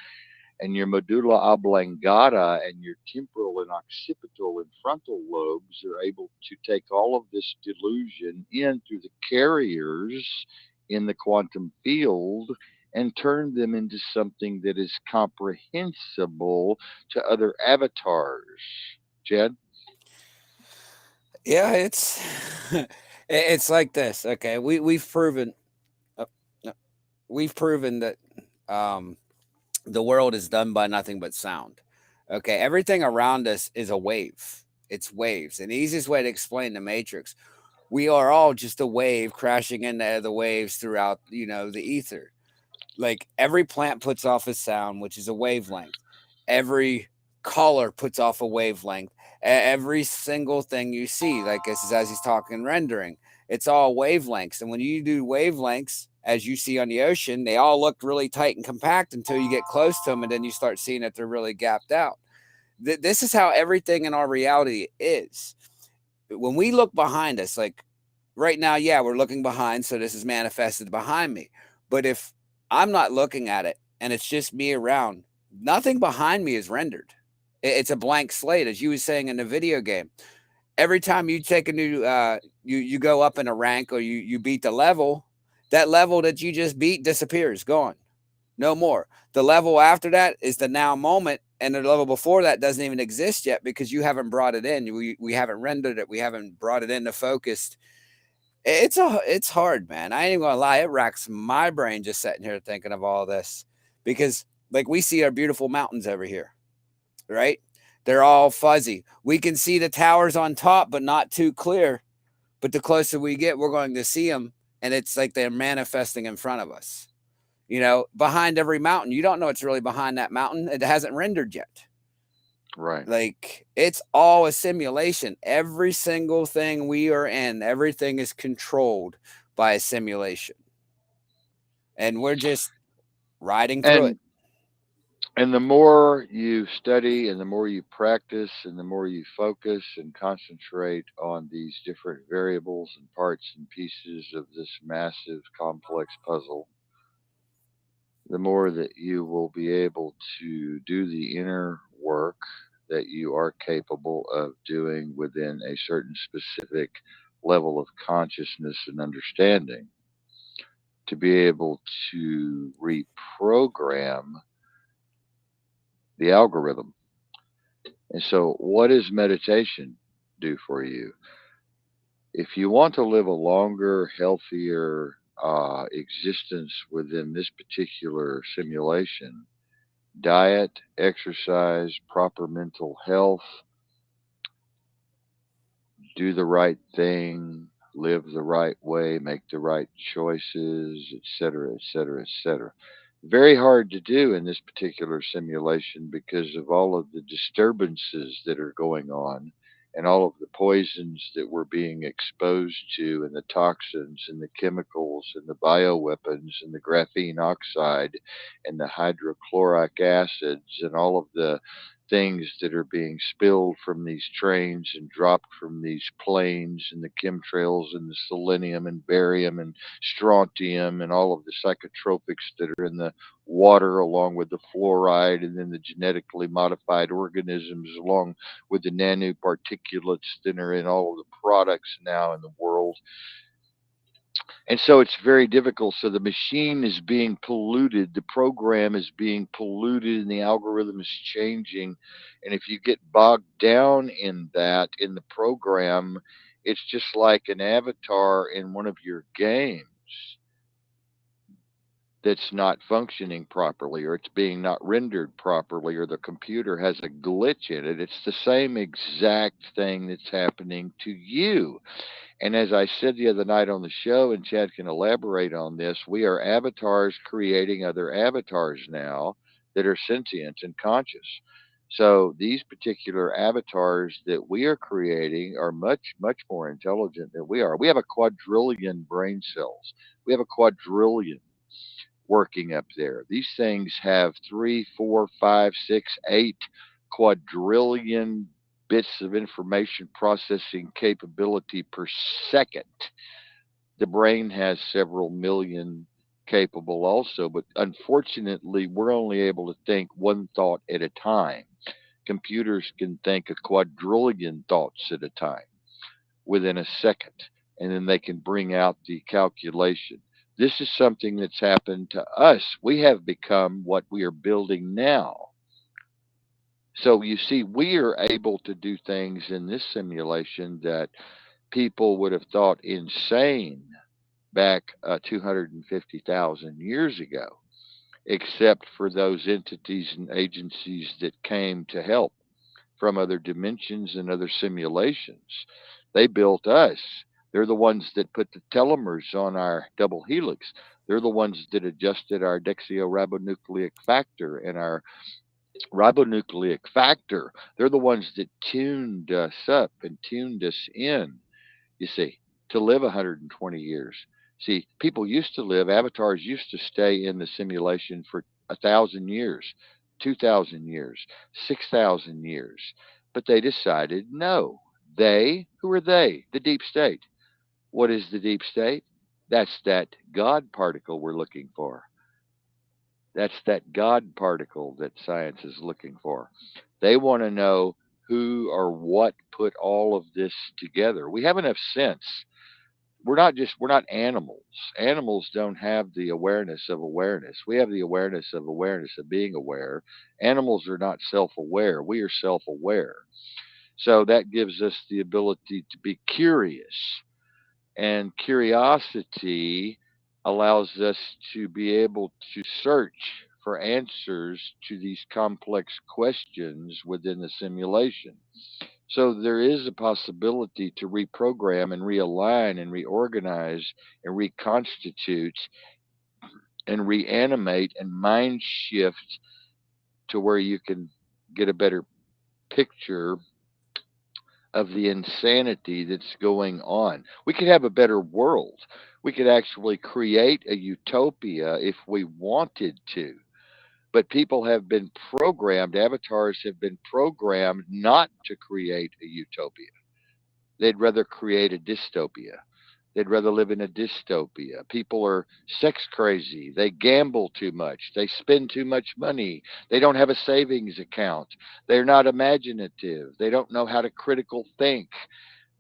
and your medulla oblongata and your temporal and occipital and frontal lobes are able to take all of this delusion in through the carriers in the quantum field and turn them into something that is comprehensible to other avatars. Jed? Yeah, it's it's like this. Okay, we've proven. Oh, no. we've proven that um, the world is done by nothing but sound. Okay, everything around us is a wave. It's waves. And the easiest way to explain the matrix, we are all just a wave crashing into other waves throughout, the ether. Like every plant puts off a sound, which is a wavelength. Every color puts off a wavelength. Every single thing you see, like this is as he's talking rendering, it's all wavelengths. And when you do wavelengths, as you see on the ocean, they all look really tight and compact until you get close to them, and then you start seeing that they're really gapped out. This is how everything in our reality is. When we look behind us, like right now, yeah, we're looking behind, so this is manifested behind me. But if I'm not looking at it and it's just me around, nothing behind me is rendered. It's a blank slate, as you were saying in the video game. Every time you take a new, you go up in a rank or you beat the level, that level that you just beat disappears, gone, no more. The level after that is the now moment, and the level before that doesn't even exist yet because you haven't brought it in. We haven't rendered it. We haven't brought it into focus. It's hard, man. I ain't even gonna lie. It racks my brain just sitting here thinking of all this because, like, we see our beautiful mountains over here, right? They're all fuzzy. We can see the towers on top, but not too clear. But the closer we get, we're going to see them, and it's like they're manifesting in front of us. Behind every mountain, you don't know what's really behind that mountain. It hasn't rendered yet. Right. Like it's all a simulation. Every single thing we are in, everything is controlled by a simulation. And we're just riding through it. And and the more you study and the more you practice and the more you focus and concentrate on these different variables and parts and pieces of this massive complex puzzle, the more that you will be able to do the inner work that you are capable of doing within a certain specific level of consciousness and understanding to be able to reprogram the algorithm. And so, what does meditation do for you? If you want to live a longer, healthier existence within this particular simulation, diet, exercise, proper mental health, do the right thing, live the right way, make the right choices, etc., etc., etc. Very hard to do in this particular simulation because of all of the disturbances that are going on and all of the poisons that we're being exposed to and the toxins and the chemicals and the bioweapons and the graphene oxide and the hydrochloric acids and all of the things that are being spilled from these trains and dropped from these planes and the chemtrails and the selenium and barium and strontium and all of the psychotropics that are in the water along with the fluoride and then the genetically modified organisms along with the nanoparticulates that are in all of the products now in the world. And so it's very difficult. So the machine is being polluted, the program is being polluted, and the algorithm is changing. And if you get bogged down in that, in the program, it's just like an avatar in one of your games that's not functioning properly, or it's being not rendered properly, or the computer has a glitch in it. It's the same exact thing that's happening to you. And as I said the other night on the show, and Chad can elaborate on this, we are avatars creating other avatars now that are sentient and conscious. So these particular avatars that we are creating are much, much more intelligent than we are. We have a quadrillion brain cells. We have a quadrillion working up there. These things have three, four, five, six, 8 quadrillion bits of information processing capability per second. The brain has several million capable also, but unfortunately, we're only able to think one thought at a time. Computers can think a quadrillion thoughts at a time within a second, and then they can bring out the calculation. This is something that's happened to us. We have become what we are building now. So you see, we are able to do things in this simulation that people would have thought insane back 250,000 years ago, except for those entities and agencies that came to help from other dimensions and other simulations. They built us. They're the ones that put the telomeres on our double helix. They're the ones that adjusted our deoxyribonucleic factor and our ribonucleic factor. They're the ones that tuned us up and tuned us in, you see, to live 120 years. See, people used to live, avatars used to stay in the simulation for 1,000 years, 2,000 years, 6,000 years. But they decided no. Who are they? The deep state. What is the deep state? That's that God particle we're looking for. That's that God particle that science is looking for. They want to know who or what put all of this together. We have enough sense. We're not animals. Animals don't have the awareness of awareness. We have the awareness of awareness of being aware. Animals are not self-aware. We are self-aware. So that gives us the ability to be curious, and curiosity allows us to be able to search for answers to these complex questions within the simulation. So there is a possibility to reprogram and realign and reorganize and reconstitute and reanimate and mind shift to where you can get a better picture of the insanity that's going on. We could have a better world. We could actually create a utopia if we wanted to. But people have been programmed, avatars have been programmed not to create a utopia. They'd rather create a dystopia. They'd rather live in a dystopia. People are sex crazy. They gamble too much. They spend too much money. They don't have a savings account. They're not imaginative. They don't know how to critical think.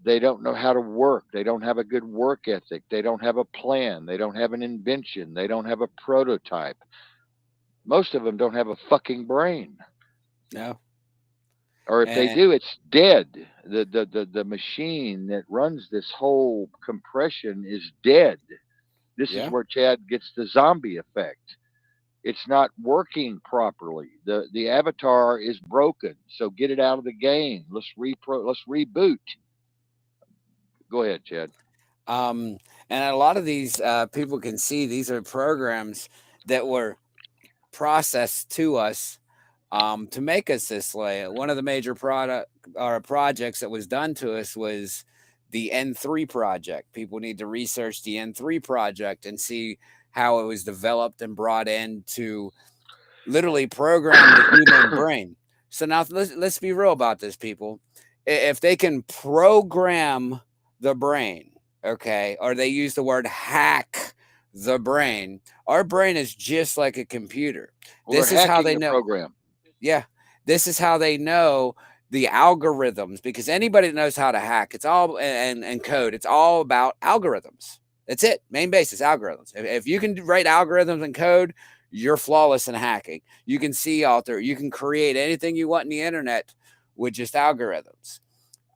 They don't know how to work. They don't have a good work ethic. They don't have a plan. They don't have an invention. They don't have a prototype. Most of them don't have a fucking brain. No. Or if they And do, it's dead. The machine that runs this whole compression is dead. This is yeah. where Chad gets the zombie effect. It's not working properly. The avatar is broken. So get it out of the game. Let's reboot. Go ahead, Chad. And a lot of these people can see these are programs that were processed to us to make us this way. One of the major product or projects that was done to us was the N3 project. People need to research the N3 project and see how it was developed and brought in to literally program the human brain. So now let's be real about this, people. If they can program the brain, okay, or they use the word hack the brain, our brain is just like a computer. Well, they're This is how hacking they the know. program. Yeah. This is how they know the algorithms, because anybody that knows how to hack, it's all and code, it's all about algorithms. That's it. Main basis algorithms. If you can write algorithms and code, you're flawless in hacking. You can see author, you can create anything you want in the internet with just algorithms.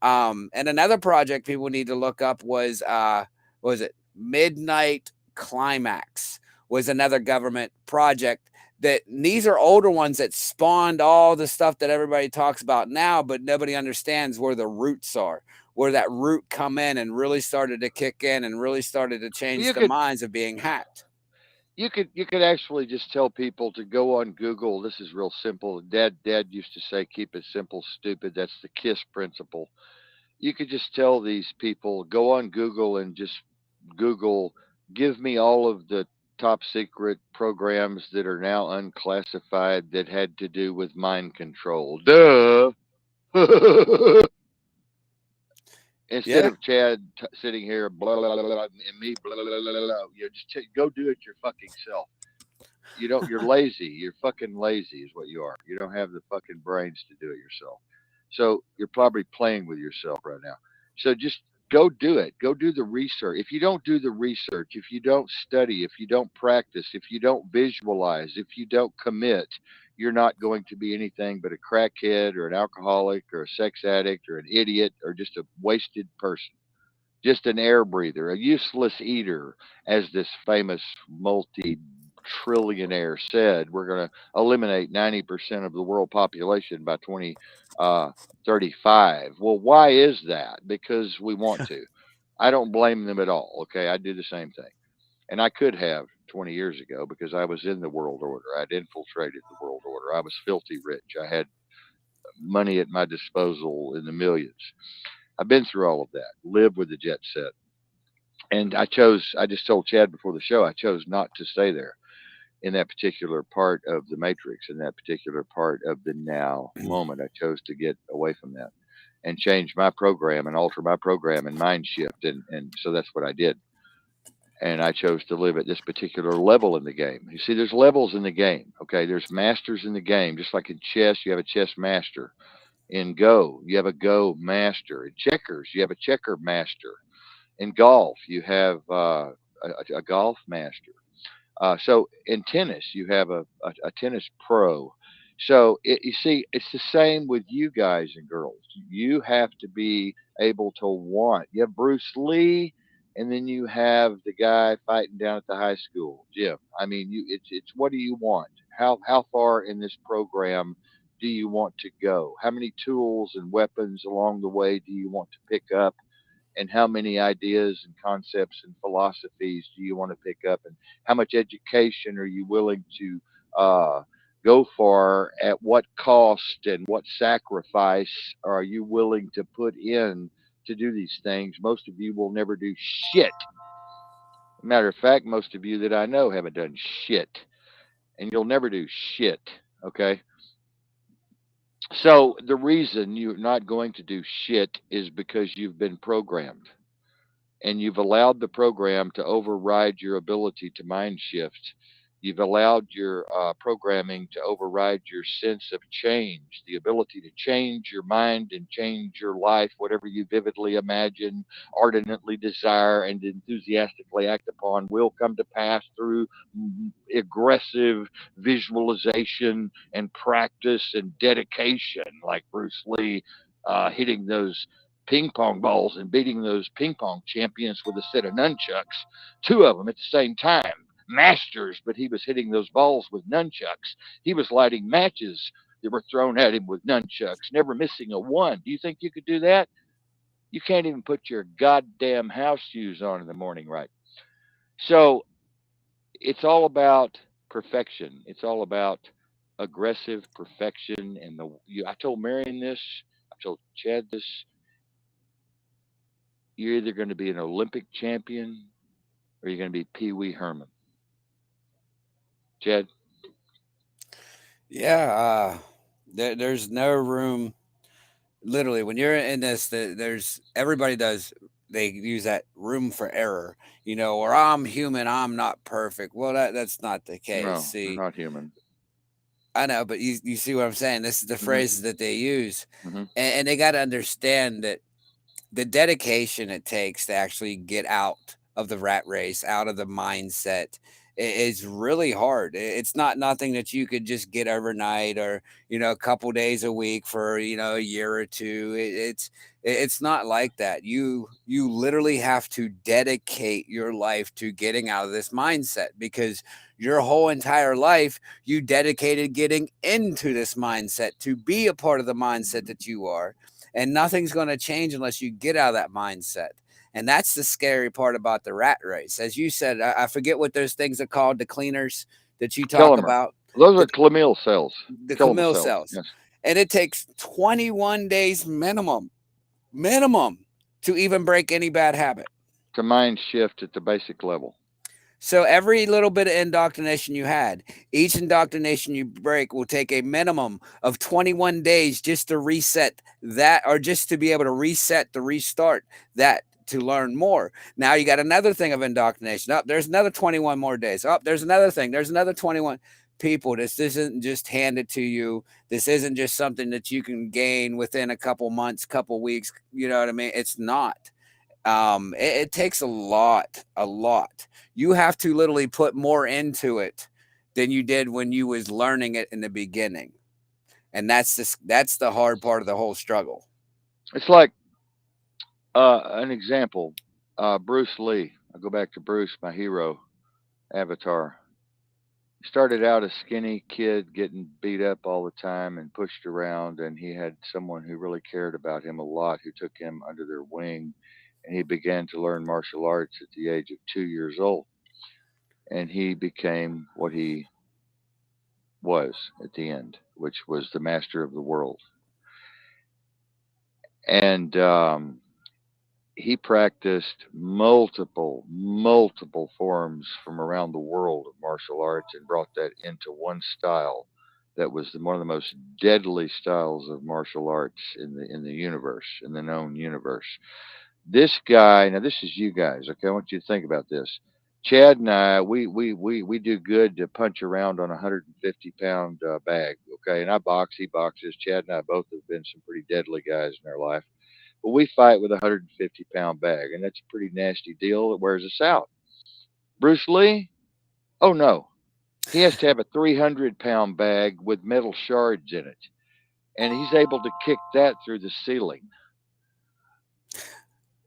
And another project people need to look up was what was it? Midnight Climax was another government project that these are older ones that spawned all the stuff that everybody talks about now, but nobody understands where the roots are, where that root come in and really started to kick in and really started to Well, change the minds of being hacked. you could actually just tell people to go on Google. This is real simple. Dad used to say, "Keep it simple, stupid." That's the KISS principle. You could just tell these people, go on Google and just Google, give me all of the top secret programs that are now unclassified that had to do with mind control. Duh. Instead Yeah. of Chad sitting here, blah, blah, blah, blah, and me, blah, blah, blah, blah, blah, go do it your fucking self. You don't. You're lazy. You're fucking lazy, is what you are. You don't have the fucking brains to do it yourself. So you're probably playing with yourself right now. So just go do it. Go do the research. If you don't do the research, if you don't study, if you don't practice, if you don't visualize, if you don't commit, you're not going to be anything but a crackhead or an alcoholic or a sex addict or an idiot or just a wasted person. just an air breather, a useless eater, as this famous multi-trillionaire said. We're going to eliminate 90% of the world population by 2035. Well, why is that? Because we want to. I don't blame them at all. Okay, I do the same thing, and I could have 20 years ago because I was in the world order. I'd infiltrated the world order. I was filthy rich. I had money at my disposal in the millions. I've been through all of that. Lived with the jet set. And I just told Chad before the show, I chose not to stay there in that particular part of the matrix, in that particular part of the now moment. I chose to get away from that and change my program and alter my program and mind shift. And so that's what I did. And I chose to live at this particular level in the game. You see, there's levels in the game. Okay. There's masters in the game. Just like in chess, you have a chess master. In Go, you have a Go master. In checkers, you have a checker master. In golf, you have a golf master. So in tennis, you have a tennis pro. So you see, it's the same with you guys and girls. You have to be able to want. You have Bruce Lee, and then you have the guy fighting down at the high school, Jim. I mean, it's what do you want? How far in this program do you want to go? How many tools and weapons along the way do you want to pick up? And how many ideas and concepts and philosophies do you want to pick up, and how much education are you willing to go for, at what cost and what sacrifice are you willing to put in to do these things? Most of you will never do shit. Matter of fact, most of you that I know haven't done shit, and you'll never do shit. Okay. So the reason you're not going to do shit is because you've been programmed, and you've allowed the program to override your ability to mind shift. You've allowed your programming to override your sense of change, the ability to change your mind and change your life, whatever you vividly imagine, ardently desire, and enthusiastically act upon will come to pass through aggressive visualization and practice and dedication, like Bruce Lee hitting those ping pong balls and beating those ping pong champions with a set of nunchucks, two of them at the same time. Masters, but he was hitting those balls with nunchucks. He was lighting matches that were thrown at him with nunchucks, never missing a one. Do you think you could do that? You can't even put your goddamn house shoes on in the morning, right? So it's all about perfection. It's all about aggressive perfection. And I told Marion this. I told Chad this. You're either going to be an Olympic champion or you're going to be Pee Wee Herman. Chad? Yeah, there's no room. Literally, when you're in this, there's everybody does. They use that room for error, or I'm human, I'm not perfect. Well, that's not the case. No, you're See, not human. I know, but you see what I'm saying. This is the Hmm. phrases that they use, Hmm. and they got to understand that the dedication it takes to actually get out of the rat race, out of the mindset is really hard. It's not nothing that you could just get overnight or, a couple days a week for, a year or two. It's not like that. You literally have to dedicate your life to getting out of this mindset because your whole entire life you dedicated getting into this mindset to be a part of the mindset that you are, and nothing's going to change unless you get out of that mindset. And that's the scary part about the rat race. As you said, I forget what those things are called, the cleaners that you talk Telomere. about, Those are the, Camille cells. the Telomere Camille cells. cells. Yes. And it takes 21 days minimum to even break any bad habit. To mind shift at the basic level. So every little bit of indoctrination you had, each indoctrination you break will take a minimum of 21 days just to reset that, or just to be able to reset, to restart that, to learn more. Now you got another thing of indoctrination. Up, there's another 21 more days. Up, there's another thing. There's another 21. People, this isn't just handed to you. This isn't just something that you can gain within a couple months, couple weeks. You know what I mean? It's not. It takes a lot. You have to literally put more into it than you did when you was learning it in the beginning, and that's the hard part of the whole struggle. It's like an example. Bruce Lee. I go back to Bruce, my hero, Avatar. He started out a skinny kid getting beat up all the time and pushed around, and he had someone who really cared about him a lot who took him under their wing, and he began to learn martial arts at the age of 2 years old, and he became what he was at the end, which was the master of the world. And he practiced multiple forms from around the world of martial arts and brought that into one style that was one of the most deadly styles of martial arts in the universe, in the known universe. This guy, now this is you guys, okay? I want you to think about this. Chad and I, we do good to punch around on a 150 pound bag, okay? And I box, he boxes. Chad and I both have been some pretty deadly guys in our life. But we fight with a 150 pound bag, and that's a pretty nasty deal. It wears us out. Bruce Lee? Oh no. He has to have a 300 pound bag with metal shards in it, and he's able to kick that through the ceiling.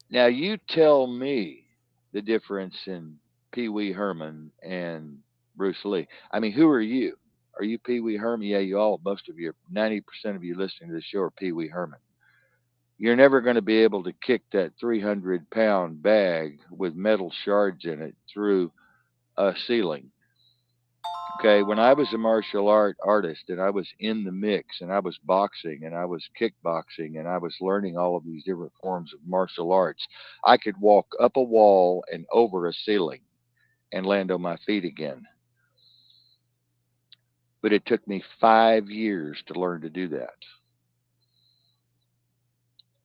Now, you tell me the difference in Pee Wee Herman and Bruce Lee. I mean, who are you? Are you Pee Wee Herman? Yeah, you all, most of you, 90% of you listening to the show are Pee Wee Herman. You're never going to be able to kick that 300 pound bag with metal shards in it through a ceiling. Okay, when I was a artist and I was in the mix and I was boxing and I was kickboxing and I was learning all of these different forms of martial arts, I could walk up a wall and over a ceiling and land on my feet again. But it took me 5 years to learn to do that.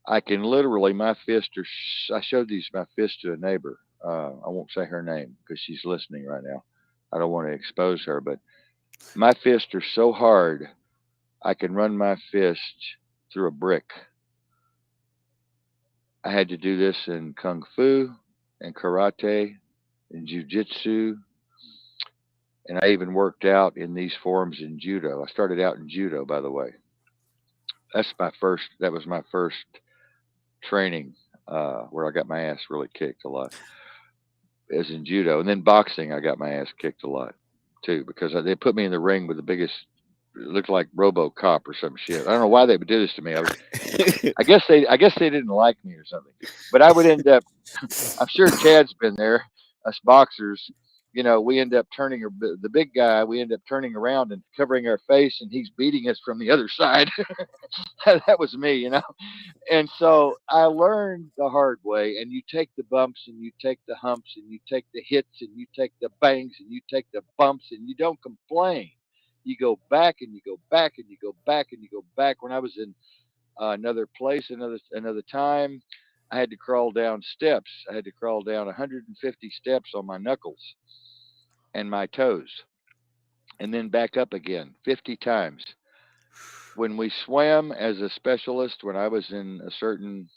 I can literally, my fists are, I showed these, my fists to a neighbor. I won't say her name because she's listening right now. I don't want to expose her, but my fists are so hard, I can run my fist through a brick. I had to do this in kung fu and karate and jujitsu, and I even worked out in these forms in judo. I started out in judo, by the way. That's my first. That was my first training where I got my ass really kicked a lot. As in judo, and then boxing, I got my ass kicked a lot too because they put me in the ring with the biggest. It looked like RoboCop or some shit. I don't know why they would do this to me. I guess they didn't like me or something. But I would end up. I'm sure Chad's been there. Us boxers, we end up turning the big guy. We end up turning around and covering our face, and he's beating us from the other side. That was me. And so I learned the hard way. And you take the bumps, and you take the humps, and you take the hits, and you take the bangs, and you take the bumps, and you don't complain. You go back, and you go back, and you go back, and you go back. When I was in another place, another time, I had to crawl down steps. I had to crawl down 150 steps on my knuckles and my toes, and then back up again 50 times. When we swam as a specialist, when I was in a certain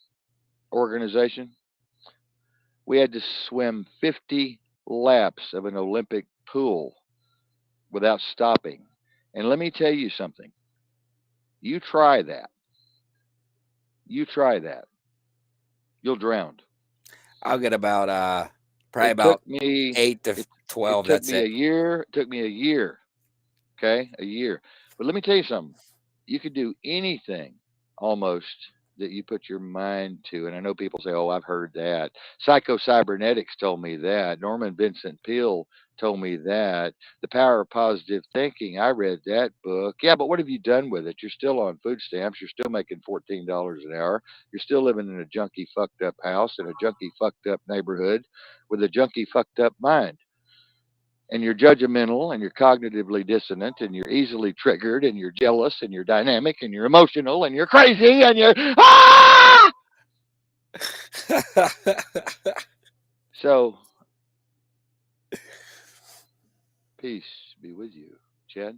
organization, we had to swim 50 laps of an Olympic pool without stopping. And let me tell you something. You try that. You try that. You'll drown. I'll get about probably It took about me 8 to it 12. it took That's me a it. year. It took me a year. Okay, a year. But let me tell you something. You could do anything almost that you put your mind to. And I know people say, "Oh, I've heard that." Psycho Cybernetics told me that. Norman Vincent Peale told me that. The Power of Positive Thinking. I read that book. Yeah, but what have you done with it? You're still on food stamps. You're still making $14 an hour. You're still living in a junky, fucked up house in a junky, fucked up neighborhood with a junky, fucked up mind, and you're judgmental and you're cognitively dissonant and you're easily triggered and you're jealous and you're dynamic and you're emotional and you're crazy and you're ah! So peace be with you, Chad.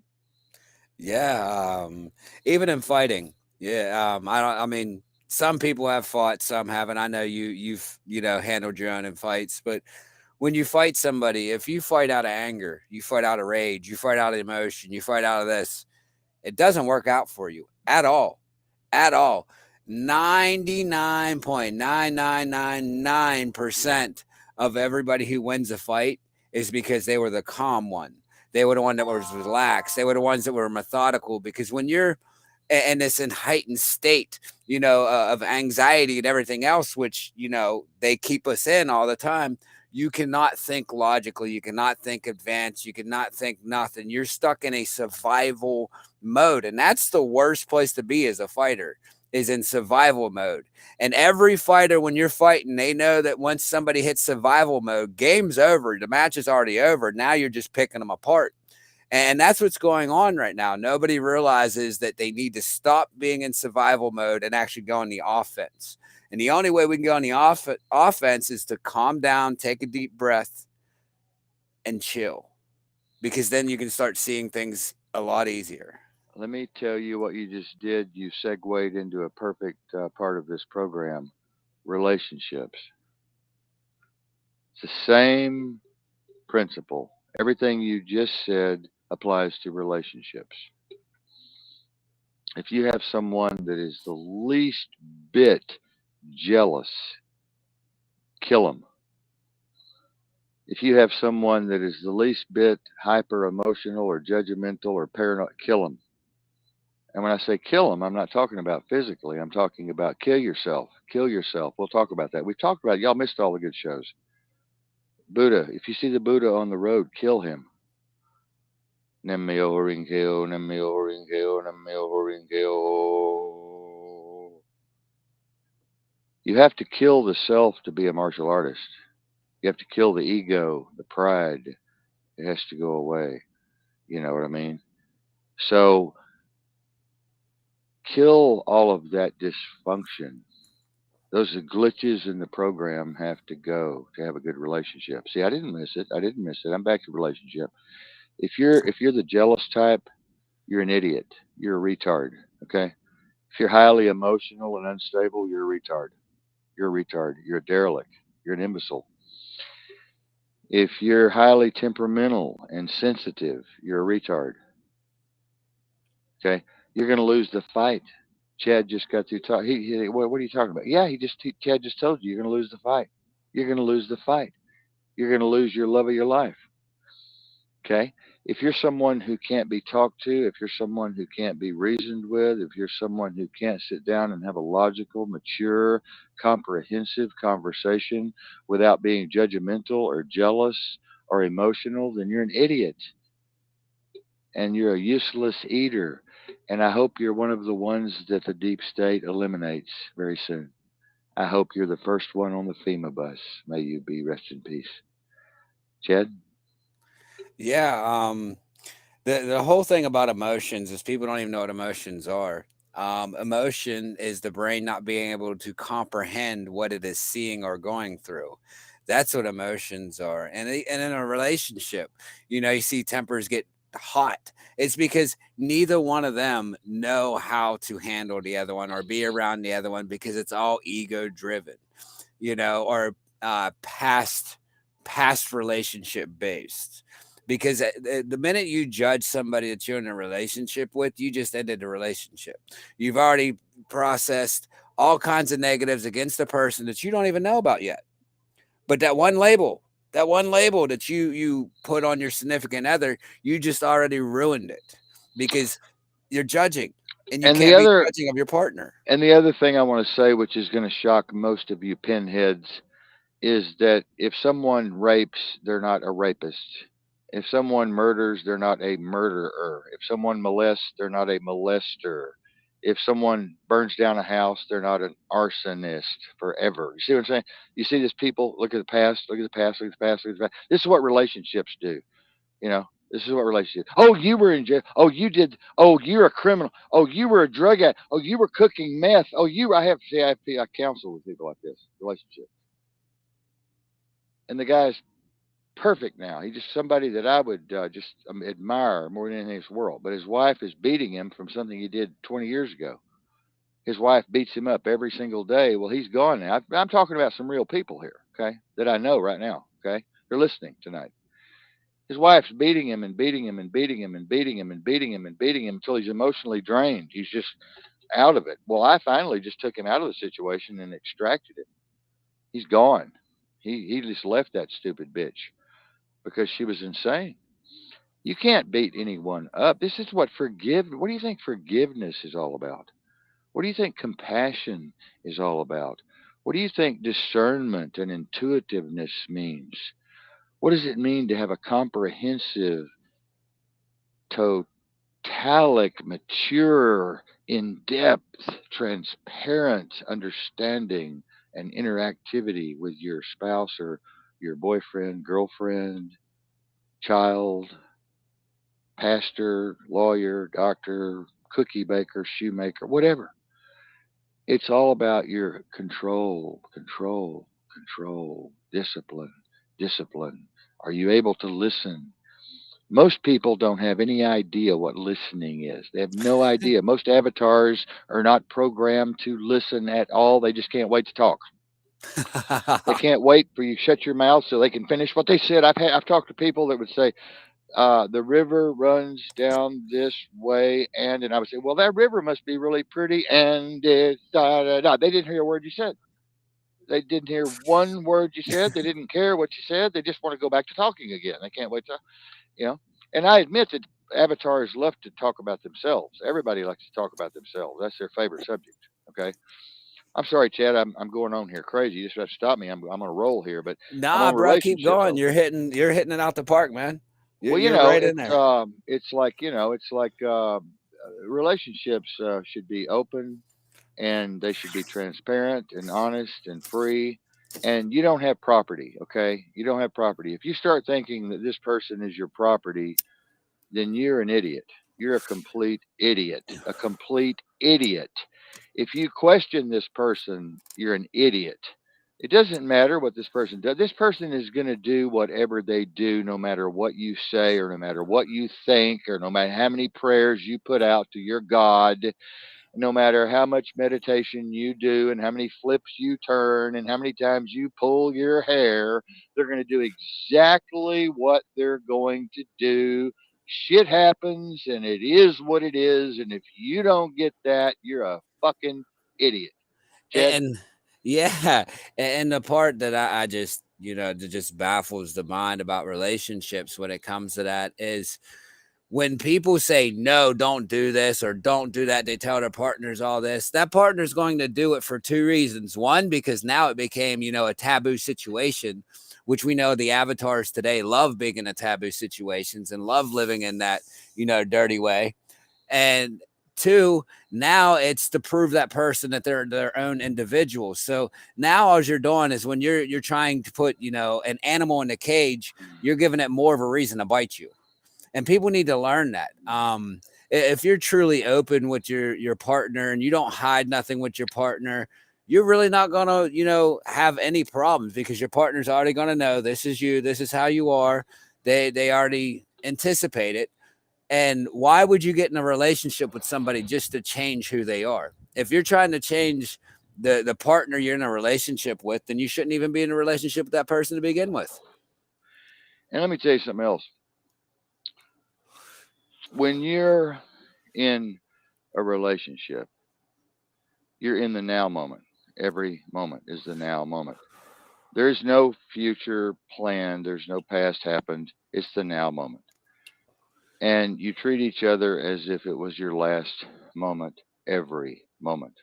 Yeah, even in fighting. Yeah, I don't. I mean, some people have fought, some haven't. I know you've handled your own in fights, but when you fight somebody, if you fight out of anger, you fight out of rage, you fight out of emotion, you fight out of this, it doesn't work out for you at all, at all. 99.9999% of everybody who wins a fight is because they were the calm one. They were the one that was relaxed. They were the ones that were methodical. Because when you're in this in heightened state, of anxiety and everything else, which they keep us in all the time, you cannot think logically. You cannot think advanced. You cannot think nothing. You're stuck in a survival mode, and that's the worst place to be as a fighter, is in survival mode. And every fighter, when you're fighting, they know that once somebody hits survival mode, game's over. The match is already over. Now you're just picking them apart. And that's what's going on right now. Nobody realizes that they need to stop being in survival mode and actually go on the offense. And the only way we can go on the offense is to calm down, take a deep breath, and chill. Because then you can start seeing things a lot easier. Let me tell you what you just did. You segued into a perfect part of this program: relationships. It's the same principle. Everything you just said applies to relationships. If you have someone that is the least bit jealous, kill them. If you have someone that is the least bit hyper emotional or judgmental or paranoid, kill them. And when I say kill them, I'm not talking about physically. I'm talking about kill yourself. Kill yourself. We'll talk about that. We've talked about it. Y'all missed all the good shows. Buddha. If you see the Buddha on the road, kill him. Nemmyo Horingkyo, Nemmyo Horingkyo, Nemmyo Horingkyo. You have to kill the self to be a martial artist. You have to kill the ego, the pride. It has to go away. You know what I mean? So kill all of that dysfunction. Those glitches in the program have to go to have a good relationship. See, I didn't miss it. I didn't miss it. I'm back to relationship. If you're the jealous type, you're an idiot. You're a retard. Okay. If you're highly emotional and unstable, you're a retard. You're a retard. You're a derelict. You're an imbecile. If you're highly temperamental and sensitive, you're a retard. Okay. You're going to lose the fight. Chad just got through talking. What are you talking about? Yeah, Chad just told you you're going to lose the fight. You're going to lose the fight. You're going to lose your love of your life. Okay. If you're someone who can't be talked to, if you're someone who can't be reasoned with, if you're someone who can't sit down and have a logical, mature, comprehensive conversation without being judgmental or jealous or emotional, then you're an idiot and you're a useless eater. And I hope you're one of the ones that the deep state eliminates very soon. I hope you're the first one on the FEMA bus. May you be rest in peace. Chad? Yeah. The whole thing about emotions is people don't even know what emotions are. Emotion is the brain not being able to comprehend what it is seeing or going through. That's what emotions are. And in a relationship, you see tempers get hot. It's because neither one of them know how to handle the other one or be around the other one, because it's all ego driven, or past relationship based. Because the minute you judge somebody that you're in a relationship with, you just ended the relationship. You've already processed all kinds of negatives against a person that you don't even know about yet. But that one label that you put on your significant other, you just already ruined it, because you're judging, and you And the can't be other judging of your partner. and the other thing I want to say, which is going to shock most of you pinheads, is that if someone rapes, they're not a rapist. If someone murders, they're not a murderer. If someone molests, they're not a molester. If someone burns down a house, they're not an arsonist forever. You see what I'm saying? You see this people, look at the past, look at the past, look at the past, look at the past. This is what relationships do. You know, this is what relationships. Oh, you were in jail. Oh, you did. Oh, you're a criminal. Oh, you were a drug addict. Oh, you were cooking meth. Oh, I have to say, I counsel with people like this relationship. And the guy's perfect now. He's just somebody that I would just admire more than anything in this world. But his wife is beating him from something he did 20 years ago. His wife beats him up every single day. Well, he's gone now. I'm talking about some real people here, okay, that I know right now, okay? They're listening tonight. His wife's beating him and beating him and beating him and beating him and beating him and beating him until he's emotionally drained. He's just out of it. Well, I finally just took him out of the situation and extracted him. He's gone. He just left that stupid bitch because she was insane. You can't beat anyone up. This is what what do you think forgiveness is all about? What do you think compassion is all about? What do you think discernment and intuitiveness means? What does it mean to have a comprehensive, totalic, mature, in depth, transparent understanding and interactivity with your spouse or your boyfriend, girlfriend, child, pastor, lawyer, doctor, cookie baker, shoemaker, whatever? It's all about your control, control, control, discipline, discipline. Are you able to listen? Most people don't have any idea what listening is. They have no idea. Most avatars are not programmed to listen at all. They just can't wait to talk. They can't wait for you to shut your mouth so they can finish what they said. I've talked to people that would say, the river runs down this way, and I would say, well, that river must be really pretty, and it's da da da. They didn't hear a word you said. They didn't hear one word you said. They didn't care what you said. They just want to go back to talking again. They can't wait to, you know. And I admit that avatars love to talk about themselves. Everybody likes to talk about themselves. That's their favorite subject. Okay. I'm sorry, Chad. I'm going on here crazy. You just have to stop me. I'm on a roll here, but I'm Nah, on bro, keep relationships. going. You're hitting it out the park, man. You're, Well, you're right in there. it's like relationships should be open and they should be transparent and honest and free. And you don't have property, okay? You don't have property. If you start thinking that this person is your property, then you're an idiot. You're a complete idiot. A complete idiot. If you question this person, you're an idiot. It doesn't matter what this person does. This person is going to do whatever they do, no matter what you say, or no matter what you think, or no matter how many prayers you put out to your God, no matter how much meditation you do, and how many flips you turn, and how many times you pull your hair. They're going to do exactly what they're going to do. Shit happens, and it is what it is. And if you don't get that, you're a fucking idiot. Chad? And yeah, and the part that I just that just baffles the mind about relationships when it comes to that is when people say no, don't do this or don't do that. They tell their partners all this. That partner's going to do it for two reasons. One, because now it became a taboo situation, which we know the avatars today love being in a taboo situations and love living in that dirty way. And two, now it's to prove that person that they're their own individual. So now all you're doing is when you're trying to put an animal in a cage, you're giving it more of a reason to bite you. And people need to learn that. If you're truly open with your partner and you don't hide nothing with your partner, you're really not gonna have any problems because your partner's already gonna know this is you, this is how you are. They already anticipate it. And why would you get in a relationship with somebody just to change who they are? If you're trying to change the partner you're in a relationship with, then you shouldn't even be in a relationship with that person to begin with. And let me tell you something else. When you're in a relationship, you're in the now moment. Every moment is the now moment. There's no future plan, there's no past happened. It's the now moment. And you treat each other as if it was your last moment every moment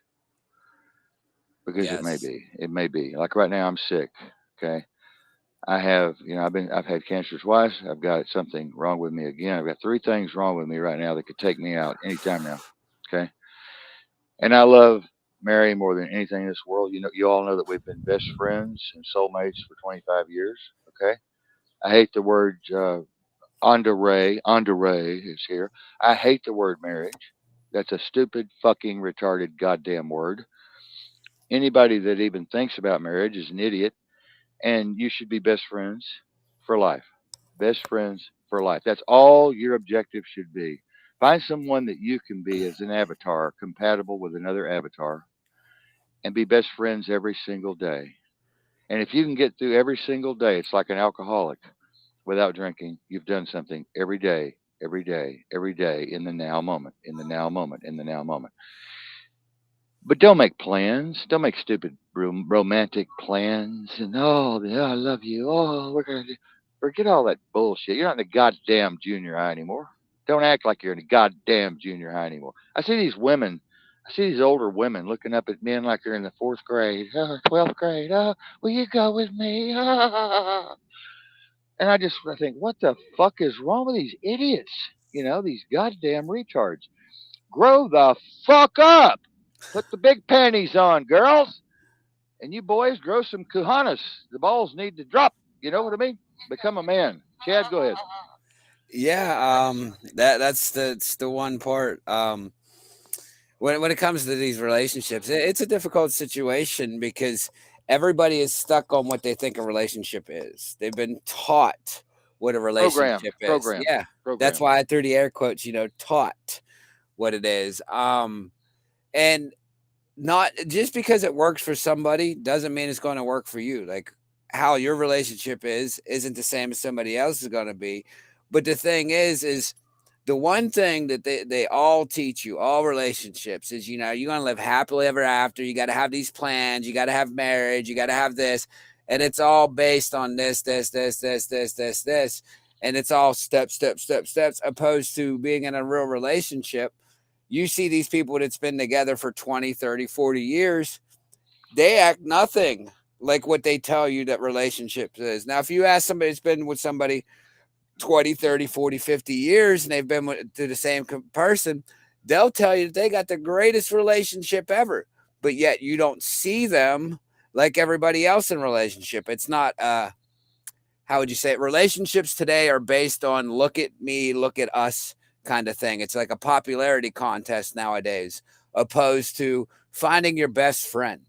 because it may Yes. be. It may be. Like right now, I'm sick. Okay. I've had cancer twice. I've got something wrong with me again. I've got three things wrong with me right now that could take me out anytime now. Okay. And I love Mary more than anything in this world. You all know that we've been best friends and soulmates for 25 years. Okay. I hate the word Andre is here. I hate the word marriage. That's a stupid, fucking, retarded, goddamn word. Anybody that even thinks about marriage is an idiot, and you should be best friends for life. Best friends for life. That's all your objective should be. Find someone that you can be as an avatar, compatible with another avatar, and be best friends every single day. And if you can get through every single day, it's like an alcoholic without drinking. You've done something every day, every day, every day in the now moment, in the now moment, in the now moment. But don't make plans. Don't make stupid romantic plans. And oh, yeah, I love you. Oh, we're gonna do. Forget all that bullshit. You're not in the goddamn junior high anymore. Don't act like you're in the goddamn junior high anymore. I see these women. I see these older women looking up at men like they're in the fourth grade, 12th grade. Oh, will you go with me? And I think, what the fuck is wrong with these idiots? These goddamn retards. Grow the fuck up. Put the big panties on, girls. And you boys, grow some kuhanas. The balls need to drop. You know what I mean? Become a man. Chad, go ahead. Yeah, that's the one part. When it comes to these relationships, it's a difficult situation because everybody is stuck on what they think a relationship is. They've been taught what a Programmed, relationship is. programmed, Yeah, that's programmed. why I threw the air quotes. Taught what it is. And not just because it works for somebody doesn't mean it's going to work for you. Like how your relationship isn't the same as somebody else is going to be. But the thing is the one thing that they all teach you, all relationships, is you're going to live happily ever after. You got to have these plans. You got to have marriage. You got to have this. And it's all based on this. And it's all steps, opposed to being in a real relationship. You see these people that's been together for 20, 30, 40 years, they act nothing like what they tell you that relationships is. Now, if you ask somebody that's been with somebody 20, 30, 40, 50 years and they've been to the same person, they'll tell you that they got the greatest relationship ever. But yet you don't see them like everybody else in relationship. It's not how would you say it? Relationships today are based on look at me, look at us kind of thing. It's like a popularity contest nowadays, opposed to finding your best friend,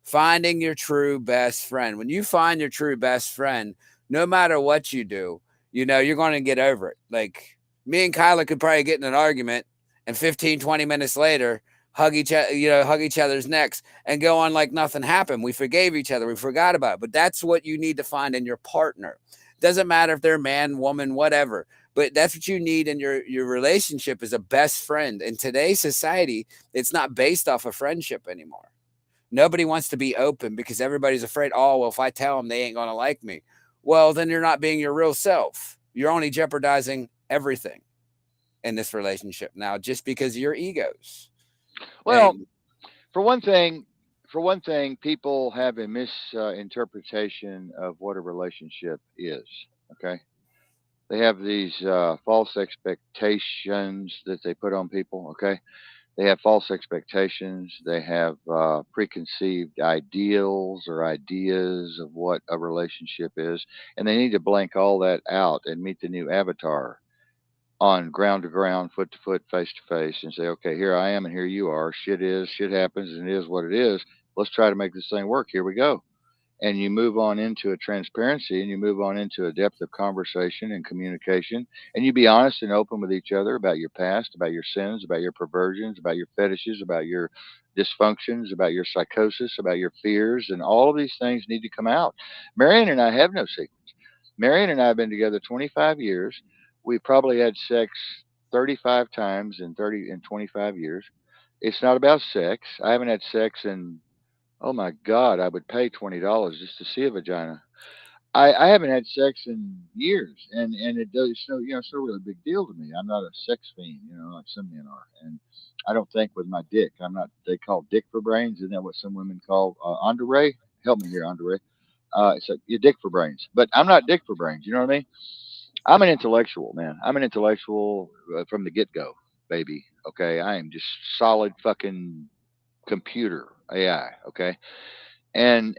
finding your true best friend. When you find your true best friend, no matter what you do, you're going to get over it. Like me and Kyla could probably get in an argument and 15, 20 minutes later, hug each other's necks and go on like nothing happened. We forgave each other. We forgot about it. But that's what you need to find in your partner. Doesn't matter if they're man, woman, whatever. But that's what you need in your relationship is a best friend. In today's society, it's not based off of friendship anymore. Nobody wants to be open because everybody's afraid, oh, well, if I tell them they ain't going to like me. Well, then you're not being your real self. You're only jeopardizing everything in this relationship now just because of your egos. Well, And for one thing, people have a misinterpretation of what a relationship is. Okay, they have these false expectations that they put on people. Okay, they have false expectations. They have preconceived ideals or ideas of what a relationship is, and they need to blank all that out and meet the new avatar on ground to ground, foot to foot, face to face, and say, okay, here I am and here you are. Shit happens, and it is what it is. Let's try to make this thing work. Here we go. And you move on into a transparency and you move on into a depth of conversation and communication. And you be honest and open with each other about your past, about your sins, about your perversions, about your fetishes, about your dysfunctions, about your psychosis, about your fears. And all of these things need to come out. Marion and I have no secrets. Marion and I have been together 25 years. We probably had sex 35 times in 25 years. It's not about sex. I haven't had sex in, oh my God, I would pay $20 just to see a vagina. I haven't had sex in years, and it does. So it's no really big deal to me. I'm not a sex fiend, like some men are, and I don't think with my dick. I'm not. They call dick for brains. Isn't that what some women call Andre? Help me here, Andre. It's like you dick for brains, but I'm not dick for brains. You know what I mean? I'm an intellectual, man. I'm an intellectual from the get go, baby. Okay, I am just solid fucking computer AI. Okay, and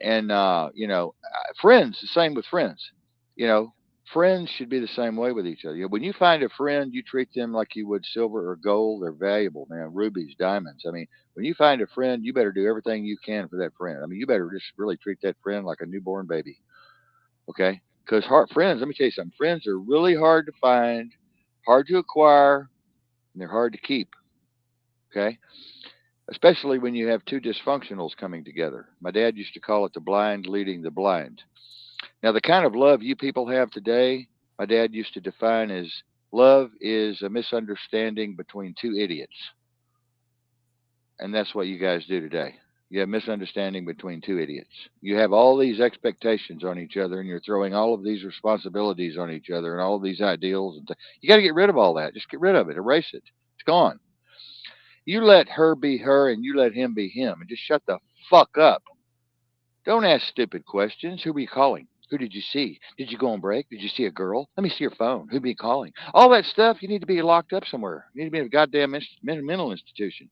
friends, the same with friends. You know, friends should be the same way with each other. When you find a friend, you treat them like you would silver or gold. They're valuable, man. Rubies, diamonds. I mean, when you find a friend, you better do everything you can for that friend. I mean, you better just really treat that friend like a newborn baby. Okay, because friends. Let me tell you something. Friends are really hard to find, hard to acquire, and they're hard to keep. Okay, especially when you have two dysfunctionals coming together. My dad used to call it the blind leading the blind. Now, the kind of love you people have today, my dad used to define as love is a misunderstanding between two idiots. And that's what you guys do today. You have misunderstanding between two idiots. You have all these expectations on each other, and you're throwing all of these responsibilities on each other, and all of these ideals. And you got to get rid of all that. Just get rid of it. Erase it. It's gone. You let her be her, and you let him be him, and just shut the fuck up. Don't ask stupid questions. Who were you calling? Who did you see? Did you go on break? Did you see a girl? Let me see your phone. Who be you calling? All that stuff. You need to be locked up somewhere. You need to be in a goddamn mental institution.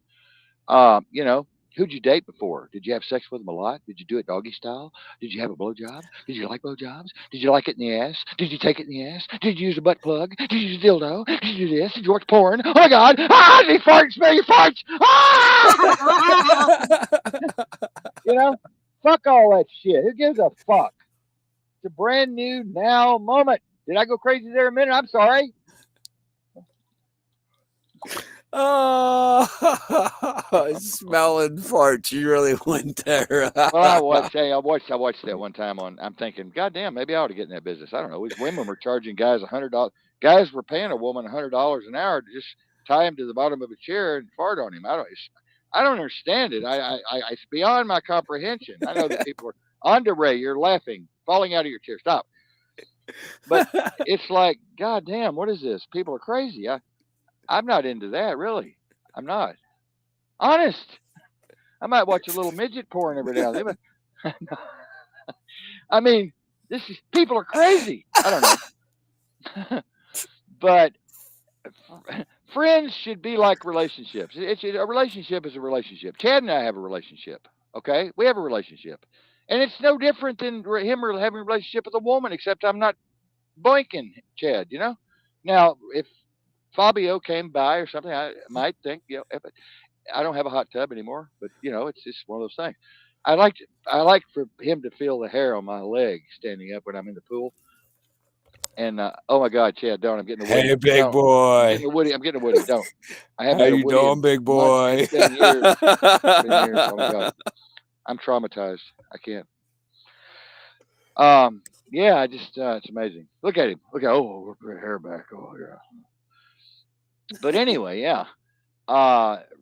You know, who'd you date before? Did you have sex with them a lot? Did you do it doggy style? Did you have a blowjob? Did you like blowjobs? Did you like it in the ass? Did you take it in the ass? Did you use a butt plug? Did you use a dildo? Did you do this? Did you watch porn? Oh my god! Ah, he farts, smell your farts! Ah! You know, fuck all that shit. Who gives a fuck? It's a brand new now moment. Did I go crazy there a minute? I'm sorry. Oh, smelling farts. You really went there. Well, I watched that one time on. I'm thinking, God damn, maybe I ought to get in that business. I don't know. These women were charging guys $100. Guys were paying a woman $100 an hour to just tie him to the bottom of a chair and fart on him. I don't understand it. It's beyond my comprehension. I know that people are Andre. You're laughing, falling out of your chair. Stop. But it's like, God damn, what is this? People are crazy. I'm not into that, really. I'm not. Honest. I might watch a little midget porn every now and then, but I mean, this is people are crazy. I don't know, but friends should be like relationships. A relationship is a relationship. Chad and I have a relationship. Okay, we have a relationship, and it's no different than him or having a relationship with a woman, except I'm not boinking Chad. You know. Now, if Fabio came by or something, I might think, I don't have a hot tub anymore, but it's just one of those things. I like for him to feel the hair on my leg standing up when I'm in the pool. And oh my God, Chad, don't! I'm getting a Woody. Hey, big Don't! I'm getting boy. a Woody. I'm getting a Woody. Don't! I haven't How had a you Woody doing, in big months. boy? It's been years. It's been years. Oh my God, I'm traumatized. I can't. Yeah, it's amazing. Look at him. Look at look at her hair back. Oh yeah. But anyway, yeah.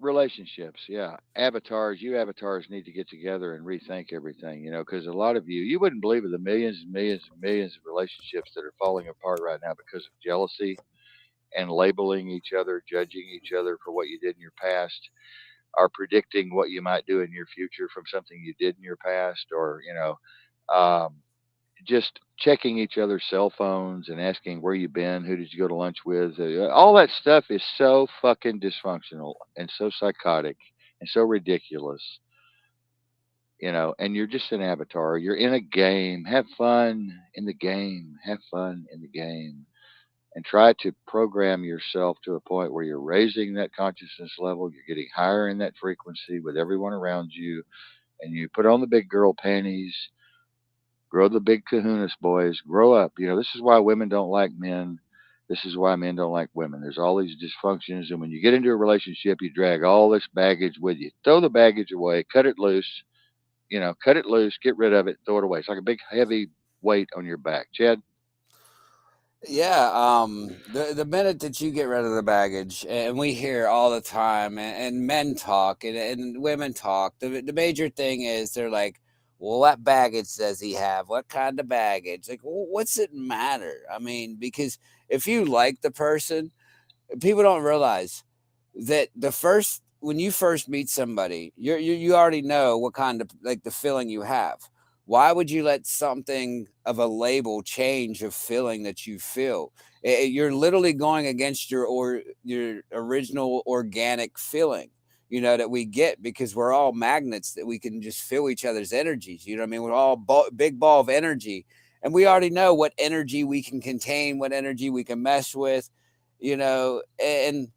Relationships, yeah. You avatars need to get together and rethink everything, because a lot of you wouldn't believe of the millions and millions and millions of relationships that are falling apart right now because of jealousy and labeling each other, judging each other for what you did in your past, or predicting what you might do in your future from something you did in your past, or, um, just checking each other's cell phones and asking where you been, who did you go to lunch with. All that stuff is so fucking dysfunctional and so psychotic and so ridiculous, And you're just an avatar. You're in a game. Have fun in the game. Have fun in the game. And try to program yourself to a point where you're raising that consciousness level. You're getting higher in that frequency with everyone around you. And you put on the big girl panties. Grow the big kahunas, boys. Grow up. This is why women don't like men. This is why men don't like women. There's all these dysfunctions. And when you get into a relationship, you drag all this baggage with you. Throw the baggage away. Cut it loose. Cut it loose. Get rid of it. Throw it away. It's like a big, heavy weight on your back. Chad? Yeah, the minute that you get rid of the baggage, and we hear all the time, and men talk and women talk, the major thing is they're like, well, what baggage does he have? What kind of baggage? Like, well, what's it matter? I mean, because if you like the person, people don't realize that when you first meet somebody, you already know what kind of like the feeling you have. Why would you let something of a label change a feeling that you feel? You're literally going against your original organic feeling, that we get because we're all magnets that we can just feel each other's energies. You know what I mean? We're all big ball of energy, and we already know what energy we can contain, what energy we can mess with, and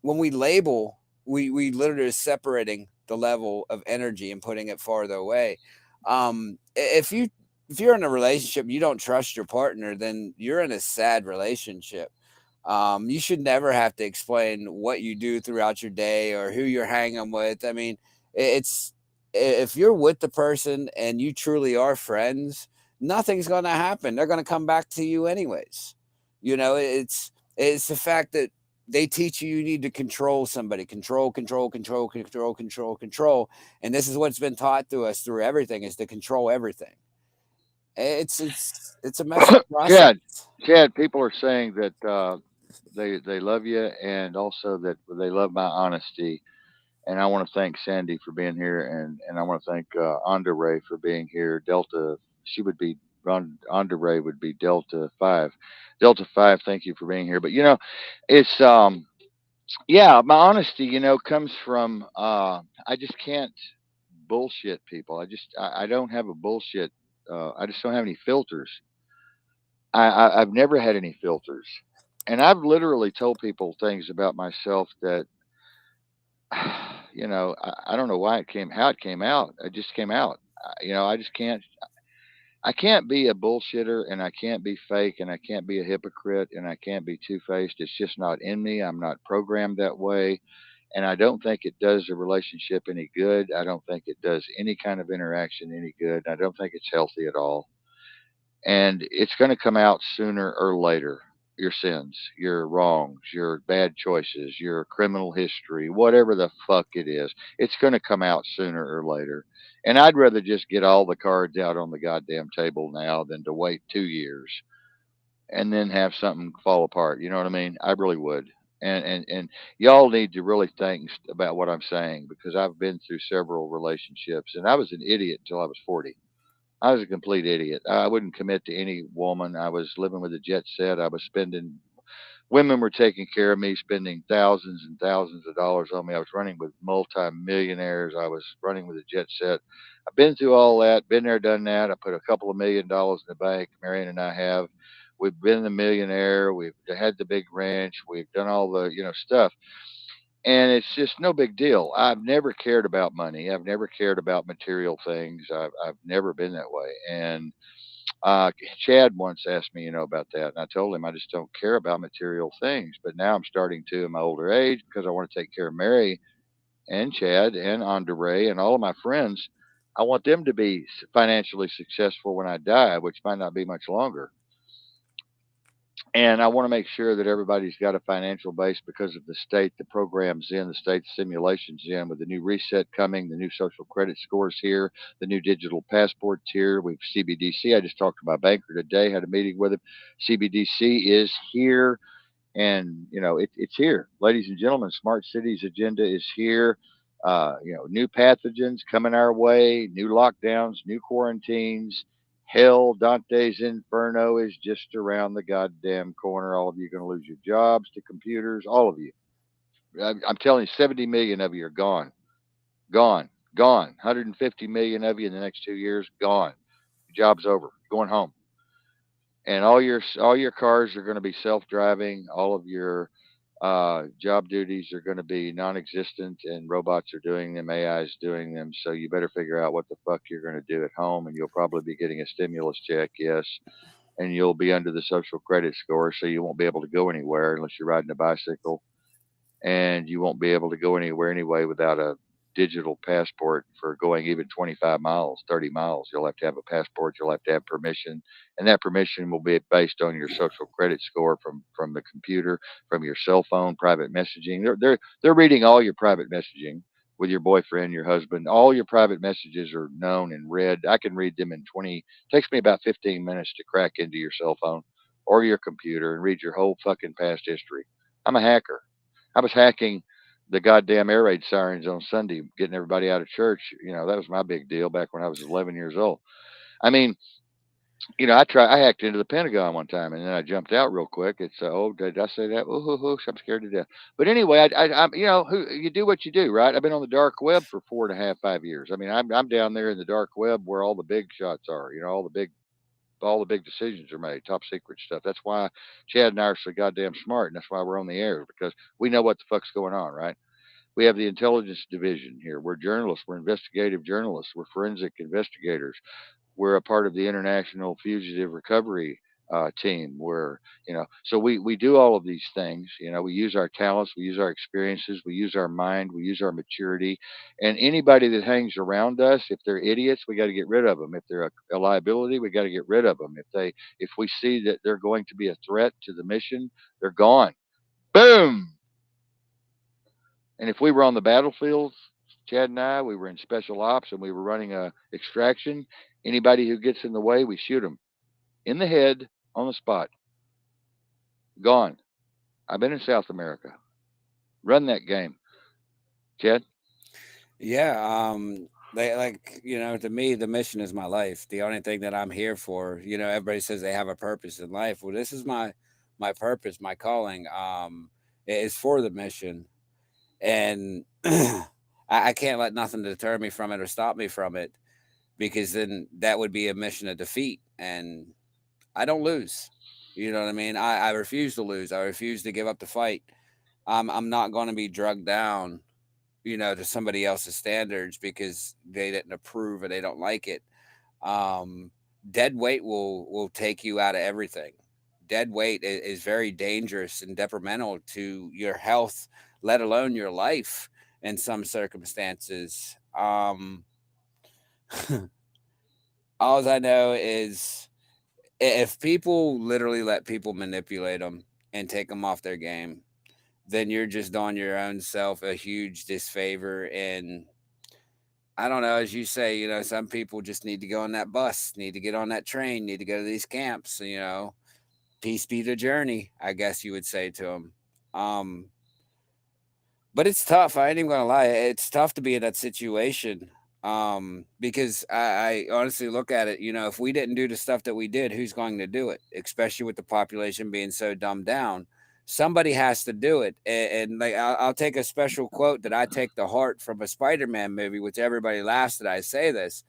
when we label, we literally are separating the level of energy and putting it farther away. If you're in a relationship, you don't trust your partner, then you're in a sad relationship. You should never have to explain what you do throughout your day or who you're hanging with. I mean, it's if you're with the person and you truly are friends, nothing's going to happen. They're going to come back to you anyways. It's the fact that they teach you need to control somebody, control, and this is what's been taught to us through everything is to control everything. It's a messed up process. Chad, Chad, people are saying that they love you, and also that they love my honesty. And I want to thank Sandy for being here, and I want to thank Andre for being here. Delta, she would be Andre would be Delta 5. Delta 5, thank you for being here. But it's yeah, my honesty, comes from I just can't bullshit people. I don't have a bullshit. I just don't have any filters. I've never had any filters, and I've literally told people things about myself that I don't know why how it came out. It just came out. I just can't. I can't be a bullshitter, and I can't be fake, and I can't be a hypocrite, and I can't be two faced. It's just not in me. I'm not programmed that way, and I don't think it does a relationship any good. I don't think it does any kind of interaction any good. I don't think it's healthy at all, and it's going to come out sooner or later. Your sins, your wrongs, your bad choices, your criminal history, whatever the fuck it is, it's going to come out sooner or later. And I'd rather just get all the cards out on the goddamn table now than to wait 2 years and then have something fall apart. You know what I mean? I really would. And y'all need to really think about what I'm saying, because I've been through several relationships, and I was an idiot until I was 40. I was a complete idiot. I wouldn't commit to any woman. I was living with a jet set. I was spending, women were taking care of me, spending thousands and thousands of dollars on me. I was running with multi-millionaires. I was running with a jet set. I've been through all that, been there, done that. I put a couple of $1 million in the bank. Marion and I have. We've been a millionaire. We've had the big ranch. We've done all the, stuff. And it's just no big deal. I've never cared about money. I've never cared about material things. I've never been that way. And uh, Chad once asked me, about that, and I told him I just don't care about material things. But now I'm starting to in my older age, because I want to take care of Mary and Chad and Andre and all of my friends. I want them to be financially successful when I die, which might not be much longer. And I want to make sure that everybody's got a financial base, because of the state the program's in, the state simulations in, with the new reset coming, the new social credit scores here, the new digital passports here. We've CBDC. I just talked to my banker today, had a meeting with him. CBDC is here, and it's here, ladies and gentlemen. Smart cities agenda is here. New pathogens coming our way, new lockdowns, new quarantines. Hell, Dante's Inferno is just around the goddamn corner. All of you are going to lose your jobs to computers, all of you. I'm telling you, 70 million of you are gone, gone, gone. 150 million of you in the next 2 years, gone. Your job's over, going home. And all your cars are going to be self-driving. All of your job duties are going to be non-existent, and robots are doing them. AI is doing them. So you better figure out what the fuck you're going to do at home, and you'll probably be getting a stimulus check, yes, and you'll be under the social credit score, so you won't be able to go anywhere unless you're riding a bicycle, and you won't be able to go anywhere anyway without a digital passport for going even 25 miles, 30 miles. You'll have to have a passport. You'll have to have permission, and that permission will be based on your social credit score from the computer, from your cell phone, private messaging. They're reading all your private messaging with your boyfriend, your husband. All your private messages are known and read. I can read them in 20. Takes me about 15 minutes to crack into your cell phone or your computer and read your whole fucking past history. I'm a hacker. I was hacking the goddamn air raid sirens on Sunday, getting everybody out of church. That was my big deal back when I was 11 years old. I mean, I hacked into the Pentagon one time, and then I jumped out real quick. It's oh, did I say that? Oh, I'm scared to death. But anyway, I'm who you do what you do, right? I've been on the dark web for 4.5, 5 years. I mean, I'm down there in the dark web where all the big shots are. All the big decisions are made, top secret stuff. That's why Chad and I are so goddamn smart, and that's why we're on the air, because we know what the fuck's going on, right? We have the intelligence division here. We're journalists. We're investigative journalists. We're forensic investigators. We're a part of the International Fugitive Recovery team. So we do all of these things. We use our talents, we use our experiences, we use our mind, we use our maturity. And anybody that hangs around us, if they're idiots, we got to get rid of them. If they're a liability, we got to get rid of them. If we see that they're going to be a threat to the mission, they're gone. Boom. And if we were on the battlefield, Chad and I, we were in special ops and we were running a extraction. Anybody who gets in the way, we shoot them in the head on the spot. Gone. I've been in South America. Run that game, Chad. Yeah, they like, to me, the mission is my life. The only thing that I'm here for, everybody says they have a purpose in life. Well, this is my purpose, my calling. Is for the mission, and I can't let nothing deter me from it or stop me from it, because then that would be a mission of defeat, and I don't lose. You know what I mean? I refuse to lose. I refuse to give up the fight. I'm not going to be drugged down, to somebody else's standards because they didn't approve or they don't like it. Um, Dead weight will take you out of everything. Dead weight is very dangerous and detrimental to your health, let alone your life in some circumstances. All I know is if people literally let people manipulate them and take them off their game, then you're just doing your own self a huge disfavor. And I don't know, as you say, some people just need to go on that bus, need to get on that train, need to go to these camps, peace be the journey, I guess you would say to them. Um, but it's tough. I ain't even gonna lie. It's tough to be in that situation. Because I honestly look at it, if we didn't do the stuff that we did, who's going to do it? Especially with the population being so dumbed down. Somebody has to do it. And like I'll take a special quote that I take to heart from a Spider-Man movie, which everybody laughs that I say this.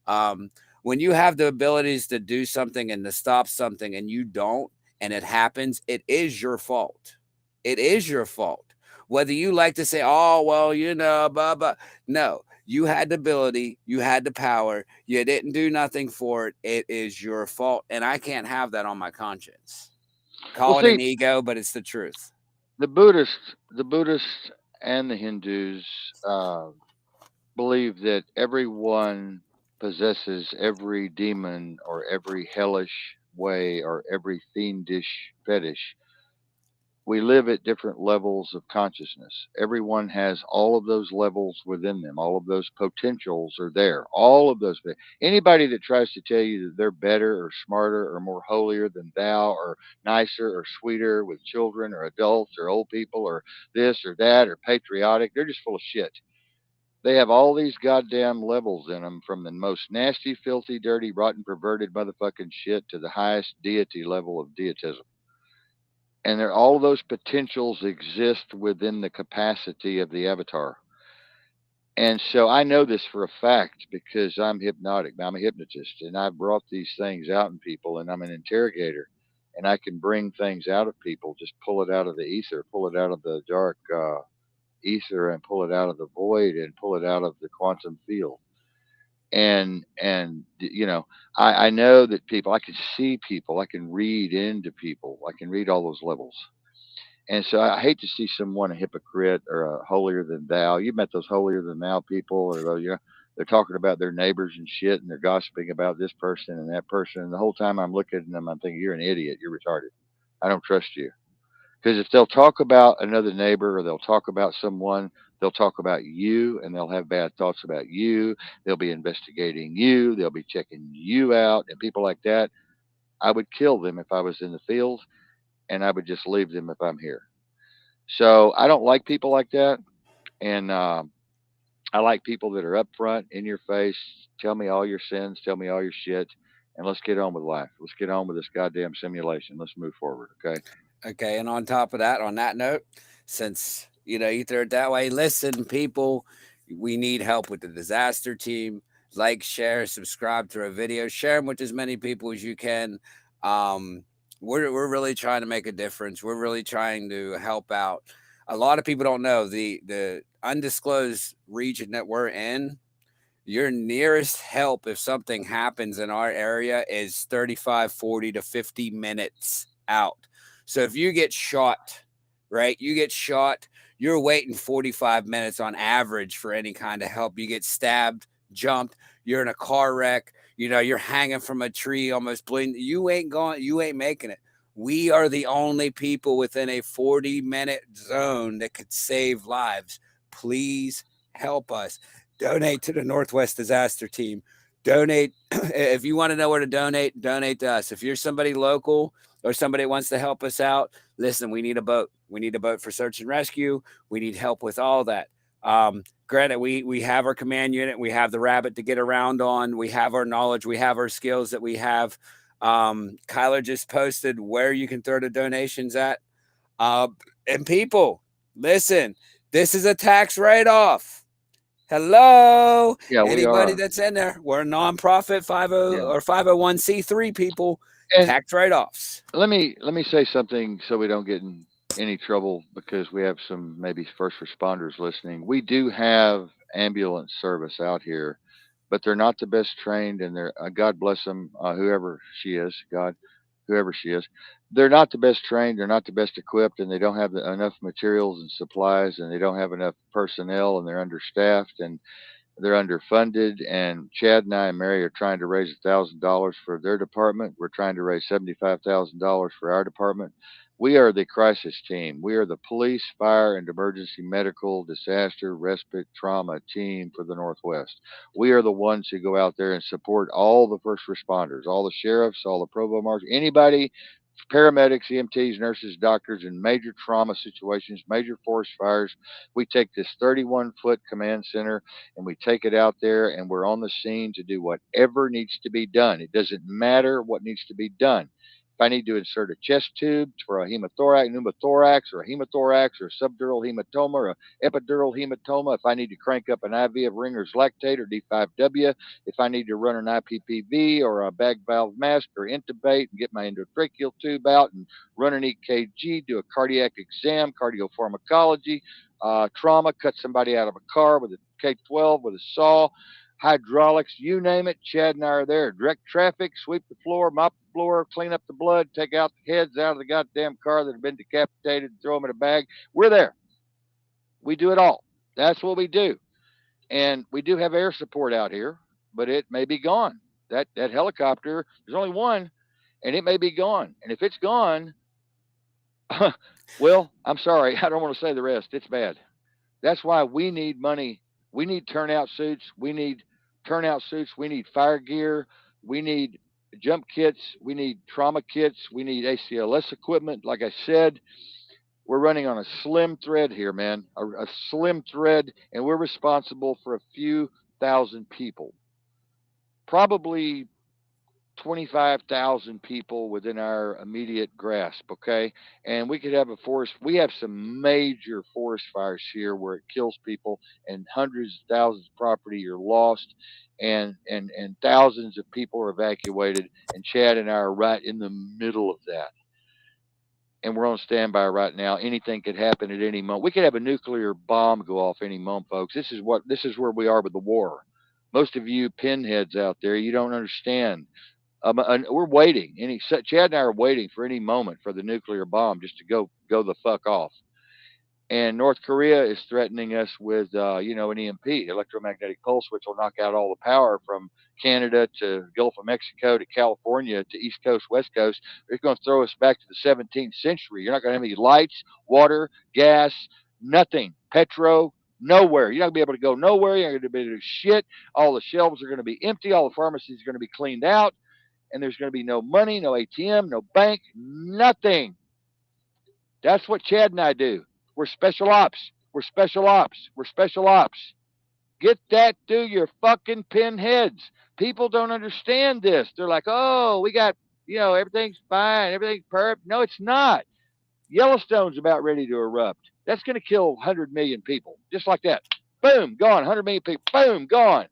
Um, when you have the abilities to do something and to stop something and you don't, and it happens, it is your fault. It is your fault. Whether you like to say, oh, well, blah, blah. No, you had the ability, you had the power, you didn't do nothing for it. It is your fault. And I can't have that on my conscience. Well, Call it see, an ego, but it's the truth. the Buddhists and the Hindus uh, believe that everyone possesses every demon or every hellish way or every fiendish fetish. We live at different levels of consciousness. Everyone has all of those levels within them. All of those potentials are there. All of those. Anybody that tries to tell you that they're better or smarter or more holier than thou or nicer or sweeter with children or adults or old people or this or that or patriotic, they're just full of shit. They have all these goddamn levels in them, from the most nasty, filthy, dirty, rotten, perverted motherfucking shit to the highest deity level of deitism. And all those potentials exist within the capacity of the avatar. And so I know this for a fact because I'm hypnotic. I'm a hypnotist, and I've brought these things out in people, and I'm an interrogator, and I can bring things out of people, just pull it out of the ether, pull it out of the dark ether, and pull it out of the void, and pull it out of the quantum field. And I know that people, I can see people, I can read into people, I can read all those levels. And so I hate to see someone a hypocrite or a holier than thou. You met those holier than thou people, or those, they're talking about their neighbors and shit, and they're gossiping about this person and that person. And the whole time I'm looking at them, I'm thinking, you're an idiot. You're retarded. I don't trust you. Because if they'll talk about another neighbor or they'll talk about someone, they'll talk about you and they'll have bad thoughts about you. They'll be investigating you. They'll be checking you out. And people like that, I would kill them if I was in the field, and I would just leave them if I'm here. So I don't like people like that, and I like people that are upfront, in your face. Tell me all your sins, tell me all your shit, and let's get on with life. Let's get on with this goddamn simulation. Let's move forward, okay? Okay, and on top of that, on that note, since you threw it that way, listen, people, we need help with the disaster team. Like, share, subscribe to our videos, share them with as many people as you can. Um, we're really trying to make a difference. We're really trying to help out. A lot of people don't know the undisclosed region that we're in. Your nearest help if something happens in our area is 35, 40 to 50 minutes out. So if you get shot, right, you're waiting 45 minutes on average for any kind of help. You get stabbed, jumped, you're in a car wreck, you're hanging from a tree, almost bleeding. You ain't making it. We are the only people within a 40-minute zone that could save lives. please help us. Donate to the Northwest Disaster Team. Donate. If you want to know where to donate, donate to us. If you're somebody local or somebody that wants to help us out, listen, we need a boat. We need a boat for search and rescue. We need help with all that. Granted, we have our command unit. We have the rabbit to get around on. We have our knowledge. We have our skills that we have. Kiler just posted where you can throw the donations at. Uh, and people, listen, this is a tax write-off. Hello, Yeah, we anybody are. that's in there. We're a nonprofit 50 Yeah. or 501c3 people. And Tax write-offs. let me say something so we don't get in any trouble because we have some maybe first responders listening. We do have ambulance service out here, but they're not the best trained, and they're God bless them, whoever she is, God, whoever she is. They're not the best trained. They're not the best equipped, and they don't have enough materials and supplies, and they don't have enough personnel, and they're understaffed, and they're underfunded, and Chad and I and Mary are trying to raise $1,000 for their department. We're trying to raise $75,000 for our department. We are the crisis team. We are the police, fire, and emergency medical disaster respite trauma team for the Northwest. We are the ones who go out there and support all the first responders, all the sheriffs, all the provost marshals, anybody, paramedics, EMTs, nurses, doctors in major trauma situations, major forest fires. We take this 31-foot command center and we take it out there and we're on the scene to do whatever needs to be done. It doesn't matter what needs to be done. If I need to insert a chest tube for a hemothorax, pneumothorax, or a hemothorax, or a subdural hematoma, or an epidural hematoma, if I need to crank up an IV of Ringer's lactate or D5W, if I need to run an IPPV or a bag valve mask or intubate and get my endotracheal tube out and run an EKG, do a cardiac exam, cardiopharmacology, trauma, cut somebody out of a car with a K-12 with a saw, hydraulics, you name it. Chad and I are there. Direct traffic, sweep the floor, mop the floor, clean up the blood, take out the heads out of the goddamn car that have been decapitated, throw them in a bag. We're there. We do it all. That's what we do. And we do have air support out here, but it may be gone. That helicopter, there's only one, and it may be gone. And if it's gone, well, I'm sorry. I don't want to say the rest. It's bad. That's why we need money. We need turnout suits. We need turnout suits. We need fire gear. We need jump kits. We need trauma kits. We need ACLS equipment. Like I said, we're running on a slim thread here, man. A slim thread, and we're responsible for a few thousand people. Probably 25,000 people within our immediate grasp, okay? And we could have a forest. We have some major forest fires here where it kills people and hundreds of thousands of property are lost and thousands of people are evacuated. And Chad and I are right in the middle of that. And we're on standby right now. Anything could happen at any moment. We could have a nuclear bomb go off any moment, folks. This is where we are with the war. Most of you pinheads out there, you don't understand. And we're waiting. Chad and I are waiting for any moment for the nuclear bomb just to go the fuck off. And North Korea is threatening us with, an EMP, electromagnetic pulse, which will knock out all the power from Canada to Gulf of Mexico to California to East Coast, West Coast. It's going to throw us back to the 17th century. You're not going to have any lights, water, gas, nothing, petro, nowhere. You're not going to be able to go nowhere. You're not going to be able to do shit. All the shelves are going to be empty. All the pharmacies are going to be cleaned out. And there's going to be no money, no ATM, no bank, nothing. That's what Chad and I do. We're special ops. We're special ops. We're special ops. Get that through your fucking pinheads. People don't understand this. They're like, oh, we got, everything's fine, everything's perfect. No, it's not. Yellowstone's about ready to erupt. That's going to kill 100 million people, just like that. Boom, gone. 100 million people. Boom, gone.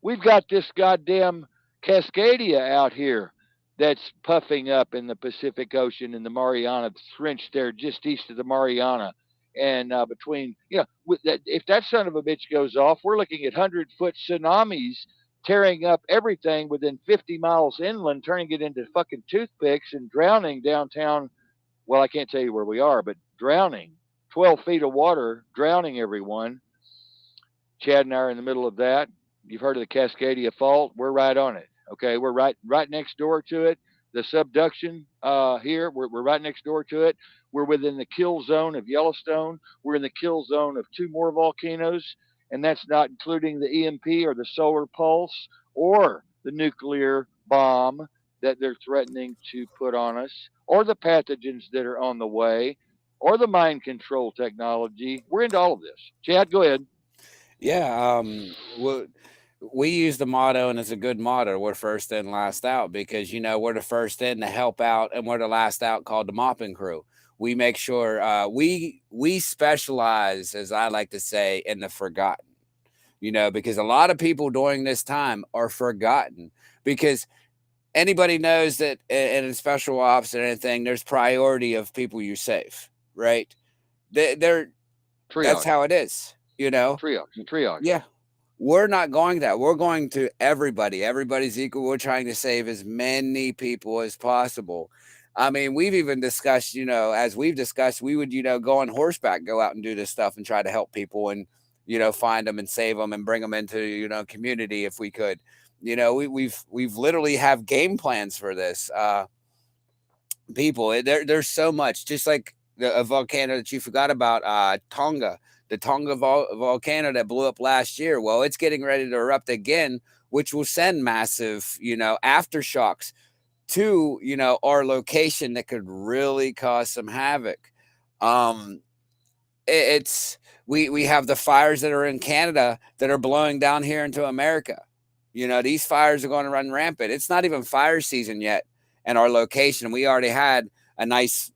We've got this goddamn Cascadia out here that's puffing up in the Pacific Ocean in the Mariana Trench there, just east of the Mariana. And if that son of a bitch goes off, we're looking at 100-foot tsunamis tearing up everything within 50 miles inland, turning it into fucking toothpicks and drowning downtown. Well, I can't tell you where we are, but drowning. 12 feet of water, drowning everyone. Chad and I are in the middle of that. You've heard of the Cascadia Fault. We're right on it. Okay, we're right next door to it. the subduction here. We're right next door to it. We're within the kill zone of Yellowstone. We're in the kill zone of two more volcanoes, and that's not including the EMP or the solar pulse or the nuclear bomb that they're threatening to put on us, or the pathogens that are on the way, or the mind control technology. We're into all of this. Chad, go ahead. Yeah, we use the motto, and it's a good motto. We're first in, last out, because we're the first in to help out, and we're the last out, called the mopping crew. We make sure we specialize, as I like to say, in the forgotten. Because a lot of people during this time are forgotten, because anybody knows that in a special ops or anything, there's priority of people you save, right? They're That's Triage, how it is. triage, triage. Yeah, we're not going that. We're going to everybody. Everybody's equal. We're trying to save as many people as possible. I mean, we've even discussed, as we've discussed, we would, go on horseback, go out and do this stuff and try to help people and, find them and save them and bring them into, community if we could. We've literally have game plans for this. People. There's so much. Just like a volcano that you forgot about, Tonga, the Tonga volcano that blew up last year. Well, it's getting ready to erupt again, which will send massive, aftershocks to our location that could really cause some havoc. Um, it's we have the fires that are in Canada that are blowing down here into America. These fires are going to run rampant. It's not even fire season yet in our location. We already had a nice,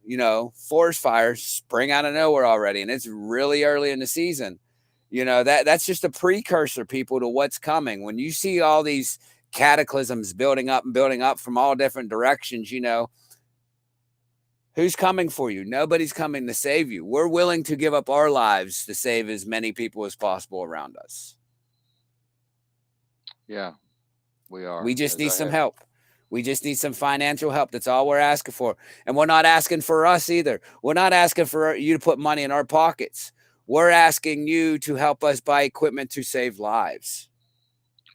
forest fire spring out of nowhere already, and it's really early in the season. That's just a precursor, people, to what's coming. When you see all these cataclysms building up and building up from all different directions, who's coming for you? Nobody's coming to save you. We're willing to give up our lives to save as many people as possible around us. Yeah, we We are. just As need I some have. help. We just need some financial help. That's all we're asking for. And we're not asking for us either. We're not asking for you to put money in our pockets. We're asking you to help us buy equipment to save lives.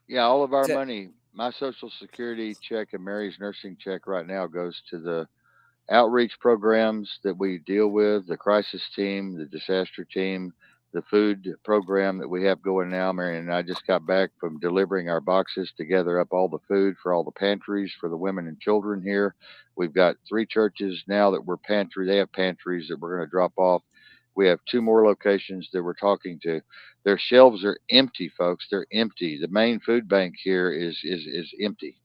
Yeah, all of our That's it. money, my Social Security check and Mary's nursing check right now goes to the outreach programs that we deal with, the crisis team, the disaster team, the food program that we have going now. Marion and I just got back from delivering our boxes to gather up all the food for all the pantries for the women and children here. We've got three churches now that we're pantry. They have pantries that we're going to drop off. We have two more locations that we're talking to. Their shelves are empty, folks. They're empty. The main food bank here is empty,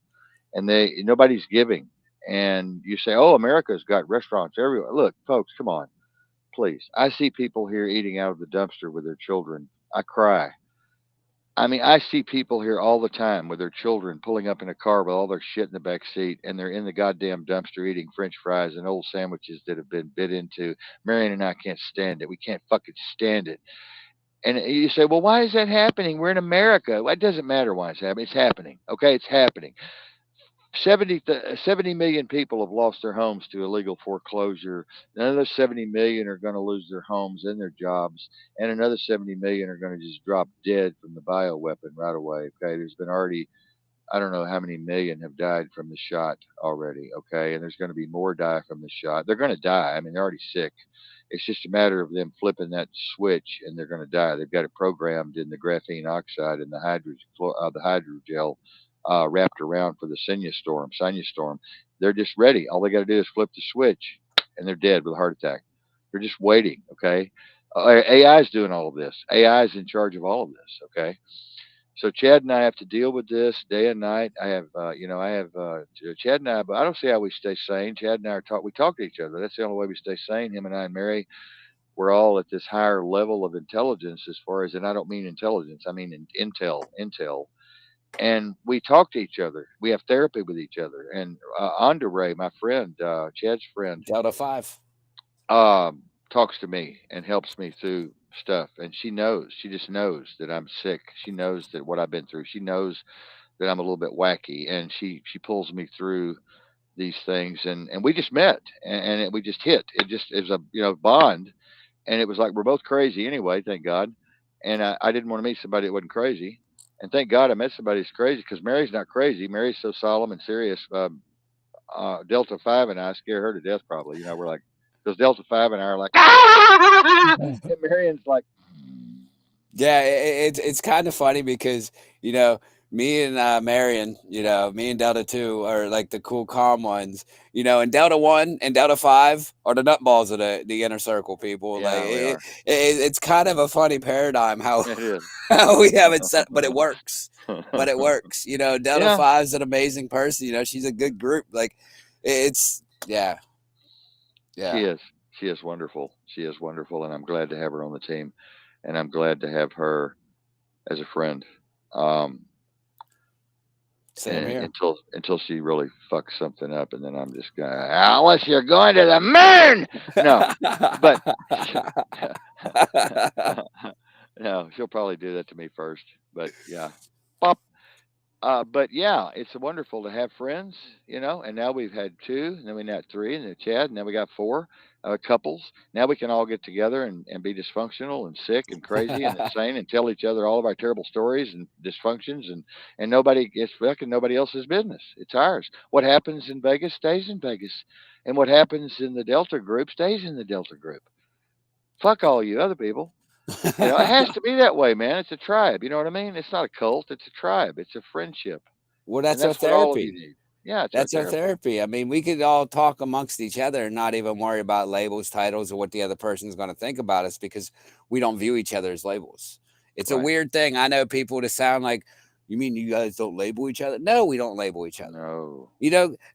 and nobody's giving. And you say, "Oh, America's got restaurants everywhere." Look, folks, come on, please. I see people here eating out of the dumpster with their children. I cry. I mean, I see people here all the time with their children pulling up in a car with all their shit in the back seat, and they're in the goddamn dumpster eating French fries and old sandwiches that have been bit into. Marion and I can't stand it. We can't fucking stand it. And you say, "Well, why is that happening? We're in America." Well, it doesn't matter why it's happening. It's happening. Okay, it's happening. 70 million people have lost their homes to illegal foreclosure. Another 70 million are going to lose their homes and their jobs. And another 70 million are going to just drop dead from the bioweapon right away. Okay. There's been already, I don't know how many million have died from the shot already. Okay. And there's going to be more die from the shot. They're going to die. I mean, they're already sick. It's just a matter of them flipping that switch and they're going to die. They've got it programmed in the graphene oxide and the hydrogel wrapped around for the sinus storm. They're just ready. All they got to do is flip the switch and they're dead with a heart attack. They're just waiting. Okay. AI is doing all of this. AI is in charge of all of this. Okay. So Chad and I have to deal with this day and night. Chad and I, but I don't see how we stay sane. Chad and I we talk to each other. That's the only way we stay sane. Him and I and Mary, we're all at this higher level of intelligence as far as, and I don't mean intelligence, I mean intel. And we talk to each other. We have therapy with each other. And Andre, my friend, Chad's friend, Delta 5. talks to me and helps me through stuff. And she knows, she just knows that I'm sick. She knows that what I've been through. She knows that I'm a little bit wacky, and she pulls me through these things. And we just met, we just hit. It was a bond, and it was like we're both crazy anyway. Thank God. And I didn't want to meet somebody that wasn't crazy. And thank God I met somebody that's crazy because Mary's not crazy. Mary's so solemn and serious. Delta 5 and I scare her to death probably. We're like, because Delta 5 and I are like, ah! And Marion's like, Yeah, it's kind of funny because you know me and Marion, me and Delta 2 are like the cool calm ones, and Delta 1 and Delta 5 are the nutballs of the inner circle people. Like yeah, we are. it's kind of a funny paradigm how It is. how we have it set, but it works. But it works. Delta Yeah, 5 is an amazing person. She's a good group. Like it's yeah, she yeah. is. She is wonderful. She is wonderful, and I'm glad to have her on the team, and I'm glad to have her as a friend. Um, Same and here. until she really fucks something up, and then I'm just gonna unless you're going to the moon. No, but no, she'll probably do that to me first. But yeah, pop. But yeah, it's wonderful to have friends, and now we've had two, and then we got three, and then Chad, and then we got four couples. Now we can all get together and be dysfunctional and sick and crazy and insane and tell each other all of our terrible stories and dysfunctions, and nobody gets fucking nobody else's business. It's ours. What happens in Vegas stays in Vegas, and what happens in the Delta group stays in the Delta group. Fuck all you other people. It has to be that way, man. It's a tribe. You know what I mean? It's not a cult. It's a tribe. It's a friendship. Well, And that's our that's what all of you therapy. need. Yeah, it's our That's our therapy. therapy. I mean, we could all talk amongst each other and not even worry about labels, titles, or what the other person's going to think about us because we don't view each other as labels. It's a Right. weird thing. I know people to sound like, you mean you guys don't label each other? No, we don't label each other. No.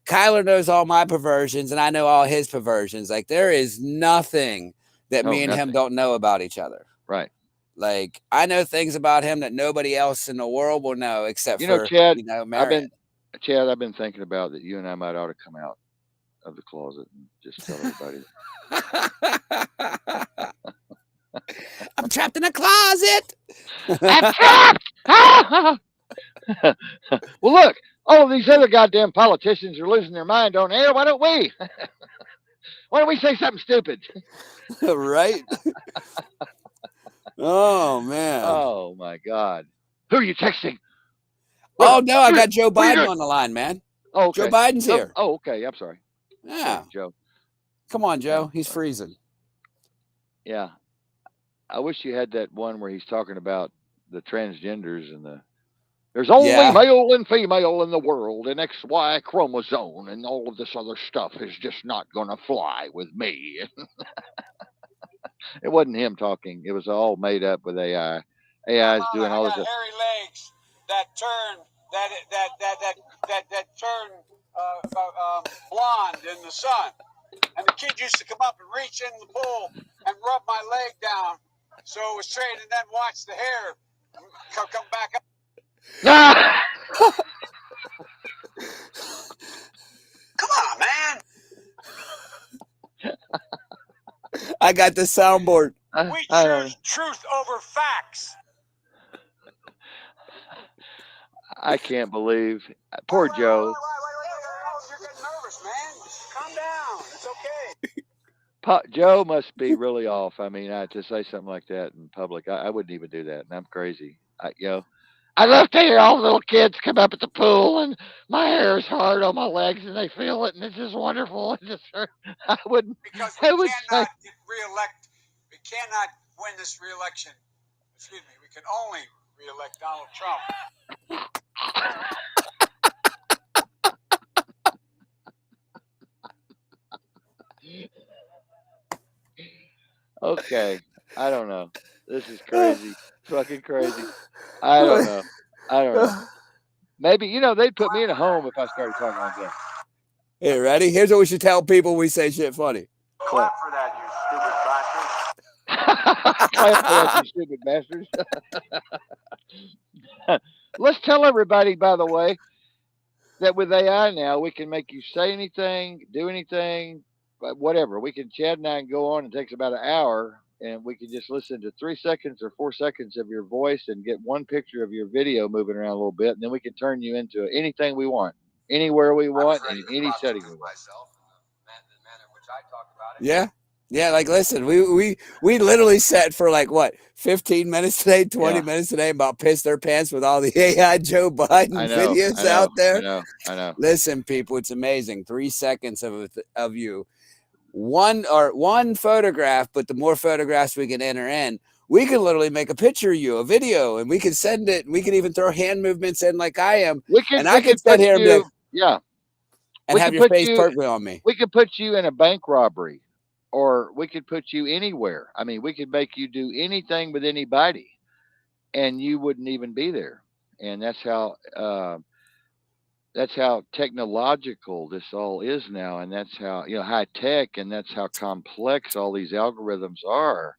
Kyler knows all my perversions and I know all his perversions. Like, there is nothing that No, me and him nothing. don't know about each other. Right. Like, I know things about him that nobody else in the world will know except for, Chad, I've Marion. been I've been thinking about that you and I might ought to come out of the closet and just tell everybody. I'm trapped in a closet. I'm trapped. Well, look, all of these other goddamn politicians are losing their mind on air. Why don't we? Why don't we say something stupid? Right? Oh man. Oh my God. Who are you texting? Oh What? no, I got Joe What are you Biden doing? on the line, man. Oh, Joe okay. Biden's here. Oh, okay. I'm sorry. Yeah. Joe. Come on, Yeah. Joe. He's freezing. Yeah. I wish you had that one where he's talking about the transgenders and there's only Yeah. male and female in the world and XY chromosome and all of this other stuff is just not going to fly with me. It wasn't him talking. It was all made up with AI. AI is doing I all got this. hairy legs that turn that turn blonde in the sun. And the kid used to come up and reach in the pool and rub my leg down so it was straight, and then watch the hair come back up. Ah! Come on, man. I got the soundboard. We choose truth over facts. I can't believe. Poor Joe. You're getting nervous, man. Calm down. It's okay. Joe must be really off. I mean, to say something like that in public, I wouldn't even do that, and I'm crazy. I love to hear all the little kids come up at the pool, and my hair is hard on my legs, and they feel it, and it's just wonderful. It just, I wouldn't. Because I we would say, cannot re-elect. We cannot win this re-election. Excuse me. We can only re-elect Donald Trump. okay, I don't know. This is crazy, fucking crazy. I don't know. I don't know. Maybe they'd put me in a home if I started talking like that. Hey, ready? Here's what we should tell people we say shit funny. Clap for that, you stupid bastard. Clap for that, you stupid bastards. Let's tell everybody, by the way, that with AI now, we can make you say anything, do anything, whatever. Chad and I can go on. It takes about an hour, and we can just listen to 3 seconds or 4 seconds of your voice and get one picture of your video moving around a little bit, and then we can turn you into anything we want, anywhere we want, in any setting we want. Yeah. Yeah, like listen, we literally sat for like what 15 minutes today, 20 Yeah, minutes today about piss their pants with all the AI Joe Biden I know, videos I know, out I there. know, I know. Listen, people, it's amazing. 3 seconds of you, one photograph, but the more photographs we can enter in, we can literally make a picture of you, a video, and we can send it. And we can even throw hand movements in like I am, and I We can could sit put here and be like, you. Yeah, and we have could your put face you. perfectly on me. We could put you in a bank robbery, or we could put you anywhere. I mean, we could make you do anything with anybody, and you wouldn't even be there. And that's how technological this all is now, and that's how high tech, and that's how complex all these algorithms are.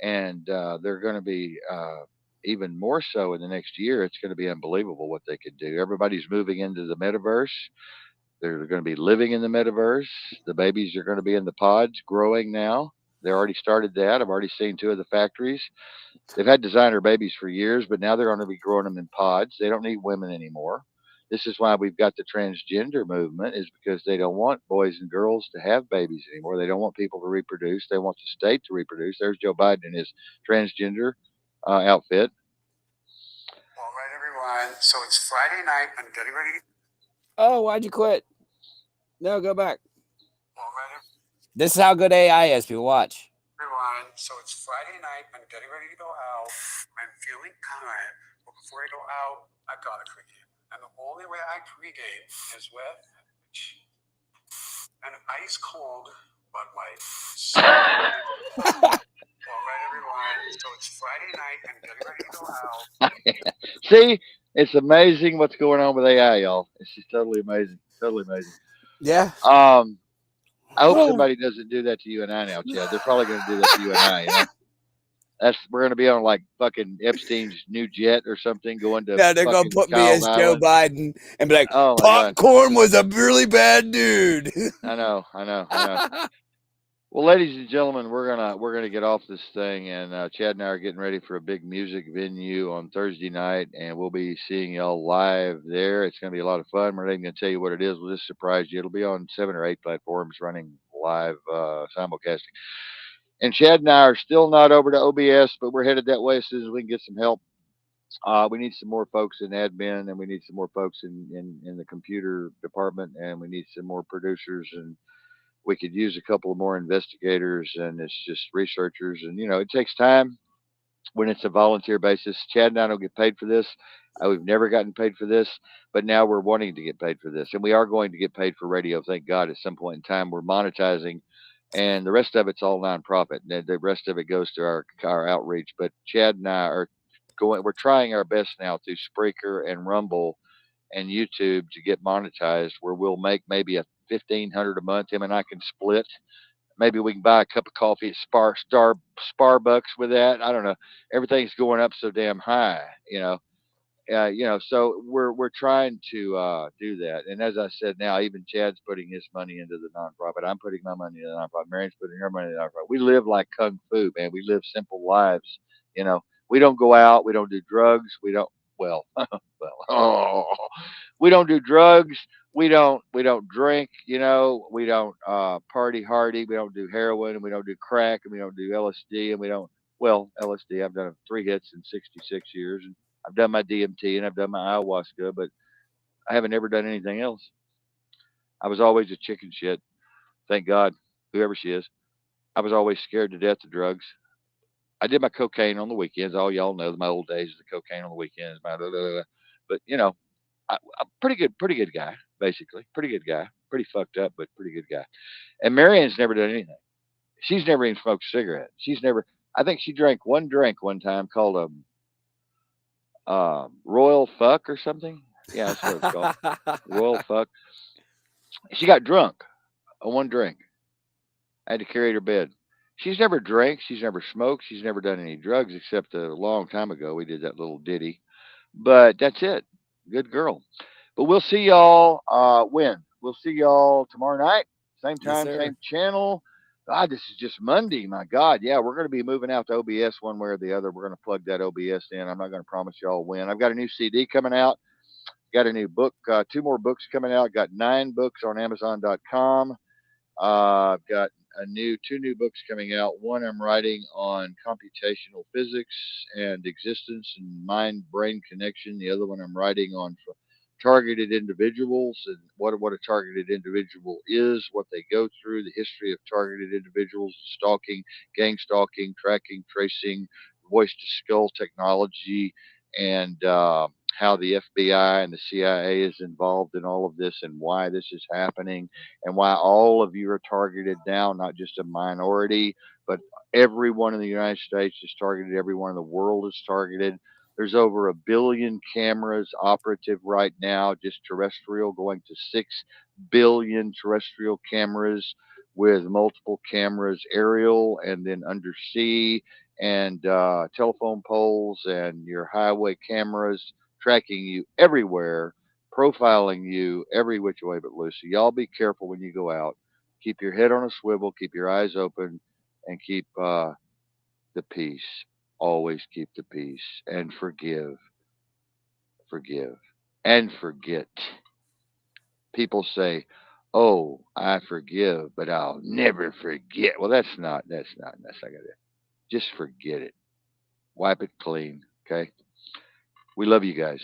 And they're going to be even more so in the next year. It's going to be unbelievable what they could do. Everybody's moving into the metaverse. They're going to be living in the metaverse. The babies are going to be in the pods growing now. They already started that. I've already seen two of the factories. They've had designer babies for years, but now they're going to be growing them in pods. They don't need women anymore. This is why we've got the transgender movement, is because they don't want boys and girls to have babies anymore. They don't want people to reproduce. They want the state to reproduce. There's Joe Biden in his transgender outfit. All right, everyone. So it's Friday night. I'm getting ready. Oh, why'd you quit? No, go back. All right, This is how good AI is. People watch. everyone. So it's Friday night. I'm getting ready to go out. I'm feeling tired. But before I go out, I gotta pregame. And the only way I pregame is with an ice cold Bud Light. So, all right, everyone. So it's Friday night. I'm getting ready to go out. See, it's amazing what's going on with AI, y'all. It's just totally amazing. Totally amazing. Yeah. Um, I hope Oh. somebody doesn't do that to you and I now, Chad. They're probably going to do that to you and I. That's we're going to be on like fucking Epstein's new jet or something, going to No, they're gonna fucking put me Child as Joe Island. Biden and be like, Oh my god, popcorn was a really bad dude. I know, I know, I know. Well, ladies and gentlemen, we're gonna get off this thing, and Chad and I are getting ready for a big music venue on Thursday night, and we'll be seeing y'all live there. It's gonna be a lot of fun. We're not even gonna tell you what it is. We'll just surprise you. It'll be on 7 or 8 platforms running live simulcasting. And Chad and I are still not over to OBS, but we're headed that way as soon as we can get some help. We need some more folks in admin, and we need some more folks in the computer department, and we need some more producers, and we could use a couple of more investigators, and it's just researchers. And it takes time when it's a volunteer basis. Chad and I don't get paid for this. We've never gotten paid for this, but now we're wanting to get paid for this, and we are going to get paid for radio. Thank God. At some point in time, we're monetizing, and the rest of it's all nonprofit. The rest of it goes to our outreach. But Chad and I are going. We're trying our best now through Spreaker and Rumble and YouTube to get monetized, where we'll make maybe a 1,500 a month. Him and I can split. Maybe we can buy a cup of coffee at Starbucks with that. I don't know. Everything's going up so damn high, So we're trying to do that. And as I said, now even Chad's putting his money into the nonprofit. I'm putting my money into the nonprofit. Marian's putting her money into the nonprofit. We live like kung fu, man. We live simple lives. You know, we don't go out. We don't do drugs. We don't. Well, oh, we don't do drugs. We don't drink. We don't party hardy. We don't do heroin, and we don't do crack, and we don't do LSD, and we don't. Well, LSD. I've done 3 hits in 66 years, and I've done my DMT and I've done my ayahuasca, but I haven't ever done anything else. I was always a chicken shit. Thank God, whoever she is. I was always scared to death of drugs. I did my cocaine on the weekends. All y'all know my old days of the cocaine on the weekends. Blah, blah, blah, blah. But I'm pretty good guy, basically. Pretty good guy. Pretty fucked up, but pretty good guy. And Marianne's never done anything. She's never even smoked a cigarette. She's never. I think she drank one drink one time called Royal Fuck or something. Yeah, that's what it's called. Royal Fuck. She got drunk on one drink. I had to carry her to bed. She's never drank. She's never smoked. She's never done any drugs except a long time ago. We did that little ditty. But that's it. Good girl. But we'll see y'all when? We'll see y'all tomorrow night. Same Yes, time, sir. same channel. God, this is just Monday. My God. Yeah, we're going to be moving out to OBS one way or the other. We're going to plug that OBS in. I'm not going to promise y'all when. I've got a new CD coming out. Got a new book, 2 more books coming out. Got 9 books on Amazon.com. I've got two new books coming out. One I'm writing on computational physics and existence and mind brain connection. The other one I'm writing on targeted individuals and what a targeted individual is, what they go through, the history of targeted individuals, stalking, gang stalking, tracking, tracing, voice to skull technology, and how the FBI and the CIA is involved in all of this and why this is happening and why all of you are targeted now, not just a minority, but everyone in the United States is targeted, everyone in the world is targeted. There's over 1 billion cameras operative right now, just terrestrial, going to 6 billion terrestrial cameras with multiple cameras, aerial and then undersea, and telephone poles and your highway cameras tracking you everywhere, profiling you every which way but loose. So y'all be careful when you go out. Keep your head on a swivel, keep your eyes open, and keep the peace. Always keep the peace and forgive, forgive, and forget. People say, "Oh, I forgive, but I'll never forget." Well, that's not gonna. Just forget it. Wipe it clean. Okay. We love you guys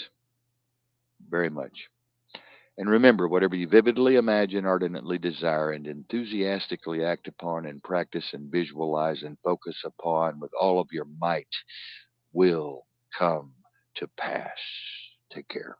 very much. And remember, whatever you vividly imagine, ardently desire, and enthusiastically act upon, and practice, and visualize, and focus upon with all of your might will come to pass. Take care.